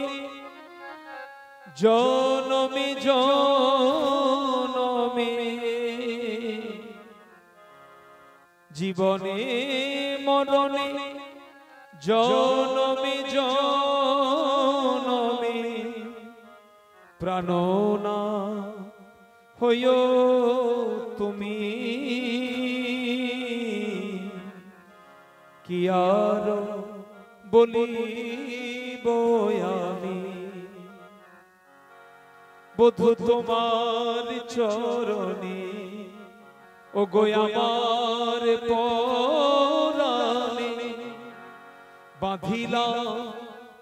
জনমে জনমে, জীবনে মরণে জনমে জনমে, প্রাণনা হইও তুমি, কি আর বলিব আমি। বধূ তোমার চরণে ও গো আমার পরাণে, বাঁধিলা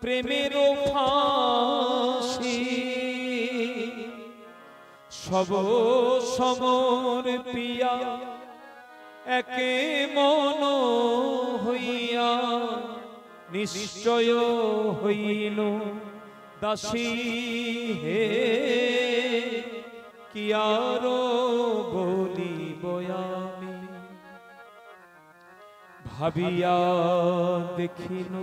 প্রেমের ফাঁসি, সব সমর পিয়া একে মন হইয়া, নিশ্চয় হইল দাসী হে, কি আর বলিব আমি। ভাবিয়া দেখিল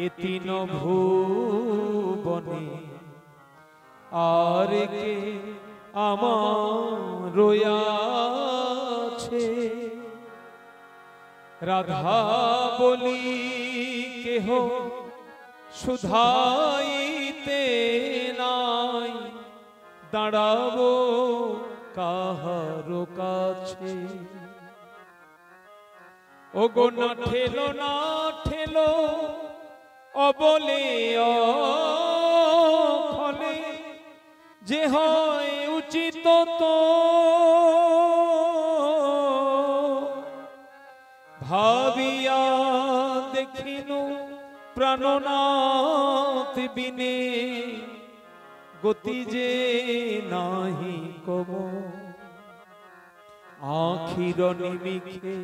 এ তিন ভুবনে, আর কে আমার রয়াছে, রাধা বলি কেহ শুধাইতে নাই, দাঁড়াবো কাহারো কাছে। ও গো না ঠেলো না ঠেলো অবলে অখলে, যে হয় উচিত তো ভাবিয়া দেখিনু, প্রাণনাথ বিনে গতি যে নাহি কব। আখির নিমিখে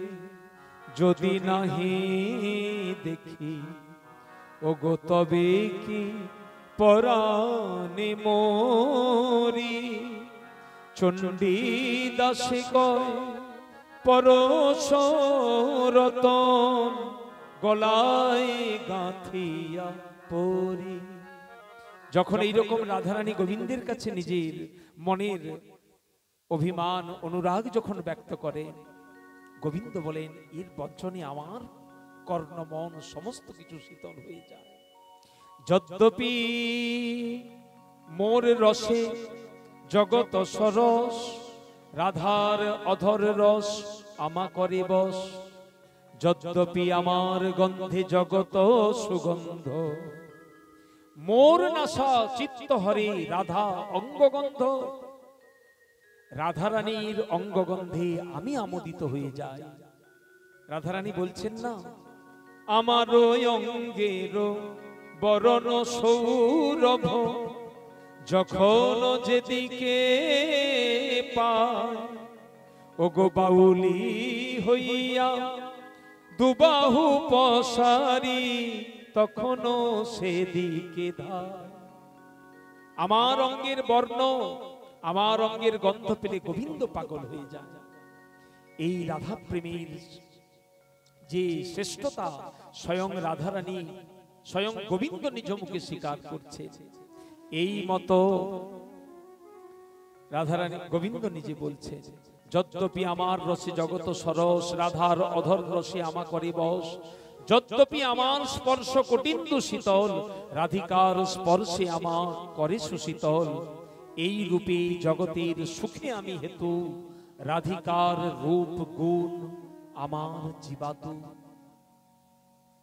যদি নাহি দেখি, ও গো তবে কি পরাণে মোরি। চণ্ডী দাসে কয় পরশ রতন, গলায় গাঁথিয়া পরি। যখন এইরকম রাধারানী গোবিন্দের কাছে নিজের মনের অভিমান অনুরাগ যখন ব্যক্ত করে, গোবিন্দ বলেন এর বচনে আমার কর্ণ মন সমস্ত কিছু শীতল হয়ে যায়। যদ্যপি মোর রসে জগত সরস, রাধার অধর রস আমা করে বস। যদ্যপি আমার গন্ধে জগত সুগন্ধ, মোর নাসা চিত্ত হরে রাধা অঙ্গগন্ধ। রাধারানীর অঙ্গগন্ধে আমি আমোদিত হয়ে যাই। রাধারানী বলছেন না, আমার অঙ্গের বরণ সৌরভ, যখন যেদিকে পায়, ও গো বাউলি হইয়া দুবাহু পসারি, তখনও সেদিকে ধায়। আমার অঙ্গের বর্ণ, আমার অঙ্গের গন্ধ পেলে গোবিন্দ পাগল হয়ে যায়। এই রাধা প্রেমের যে শ্রেষ্ঠতা স্বয়ং রাধারানী, স্বয়ং গোবিন্দ নিজ মুখে স্বীকার করছে। এই মতো রাধারানী গোবিন্দ নিজে বলছে, যদ্যপি আমার রসে জগত সরস, রাধার অধর রসে আমা করে বস। যদ্যপি আমার স্পর্শ কটিন্দু শীতল, রাধিকার স্পর্শে আমার করে সুশীতল। এই রূপে জগতের সুখে আমি হেতু, রাধিকার রূপ গুণ আমার জীবাতু।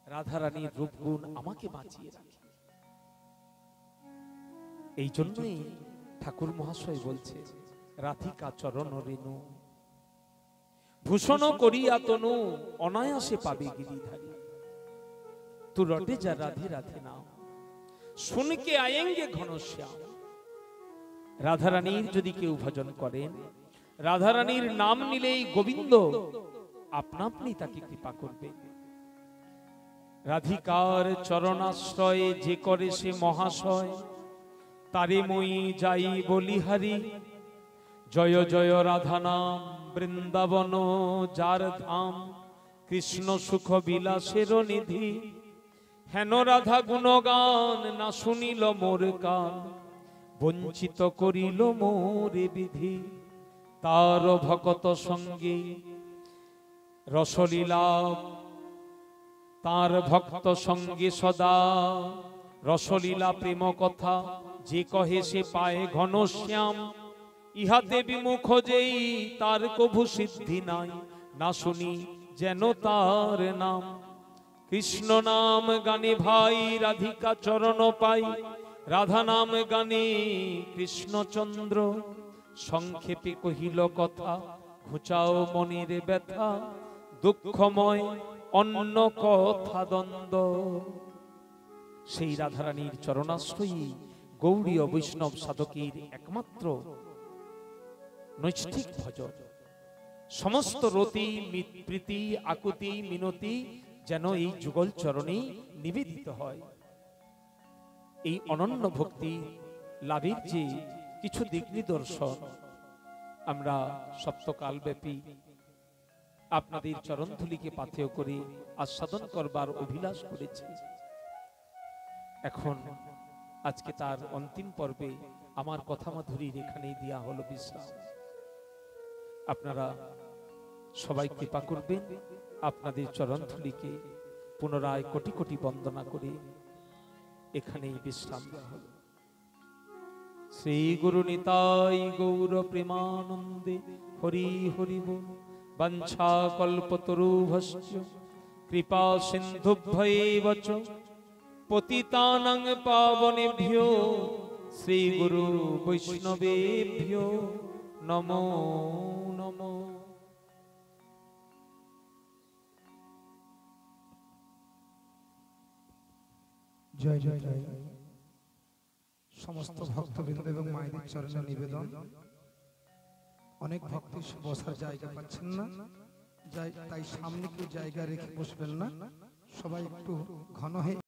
রাধারানীর রূপ গুণ আমাকে বাঁচিয়ে রাখে। এই জন্যই ঠাকুর মহাশয় বলছে, রাধিকা চরণ রেণু ভূষণ করিয়া তনু, অনায়াসে পাবে গিরিধারী। তু রটে যা রাধে রাধে নাম, শুনকে আয়েঙ্গে ঘনশ্যাম। রাধারানীর যদি কেউ ভজন করেন, রাধারানীর নাম নিলেই গোবিন্দ আপনা আপনি তাকে কৃপা করবে। রাধিকার চরণাশ্রয়ে যে করে সে মহাশয়, তারে মই যাই বলিহারি, জয় জয় রাধা নাম বৃন্দাবন যার ধাম, কৃষ্ণ সুখ বিলাসের নিধি। হেন রাধা গুণগান না শুনিল মোর কান, বঞ্চিত করিল মোরে বিধি। তার ভকত সঙ্গে রসলীলা, তার ভক্ত সঙ্গে সদা রসলীলা প্রেম কথা, যে কহে সে পায় ঘনশ্যাম। ইহাতে বিমুখ যেই তার কভু সিদ্ধি নাই, না শুনি যেন তার নাম। কৃষ্ণ নাম গানে ভাই রাধিকা চরণ পাই, রাধা নাম গানে কৃষ্ণচন্দ্র। সংক্ষেপে কহিল কথা, ঘুচাও মনের ব্যথা, দুঃখময় অন্য কথা দ্বন্দ্ব। সেই রাধারানীর চরণাশ্রয়ী গৌড়ীয় বৈষ্ণব সাধকের একমাত্র নৈষ্ঠিক ভজন। সমস্ত রতি প্রীতি আকুতি মিনতি যেন এই যুগল চরণেই নিবেদিত হয়। এই অনন্য ভক্তি লাভের যে কিছু দিক নিদর্শন আমরা সপ্তকালব্যাপী আপনাদের চরণধুলিকে পাথেয় করে আস্বাদন করবার অভিলাষ করেছি। এখন আজকে তার অন্তিম পর্বে আমার কথা মাধুরীর এখানেই দেয়া হলো বিশ্রাম। আপনারা সবাই কৃপা করবেন, আপনাদের চরণধুলিকে পুনরায় কোটি কোটি বন্দনা করে এখানেই বিশ্রাম দেওয়া হলো। শ্রী গুরু নিতাই গৌর প্রেমানন্দে হরি হরি বল। বাঞ্ছা কল্পতরুভশ্চ কৃপা সিন্ধুভ্যেব চ পতিতানাং পাবনেভ্যো শ্রী গুরু বৈষ্ণবেভ্যো নমো নমো। জয় জয় জয়। সমস্ত ভক্তবৃন্দ এবং মায়েদের চরণে নিবেদন, অনেক ভক্ত বসার জায়গা পাচ্ছেন না, তাই সামনে কেউ জায়গা রেখে বসবেন না, সবাই একটু ঘন হয়ে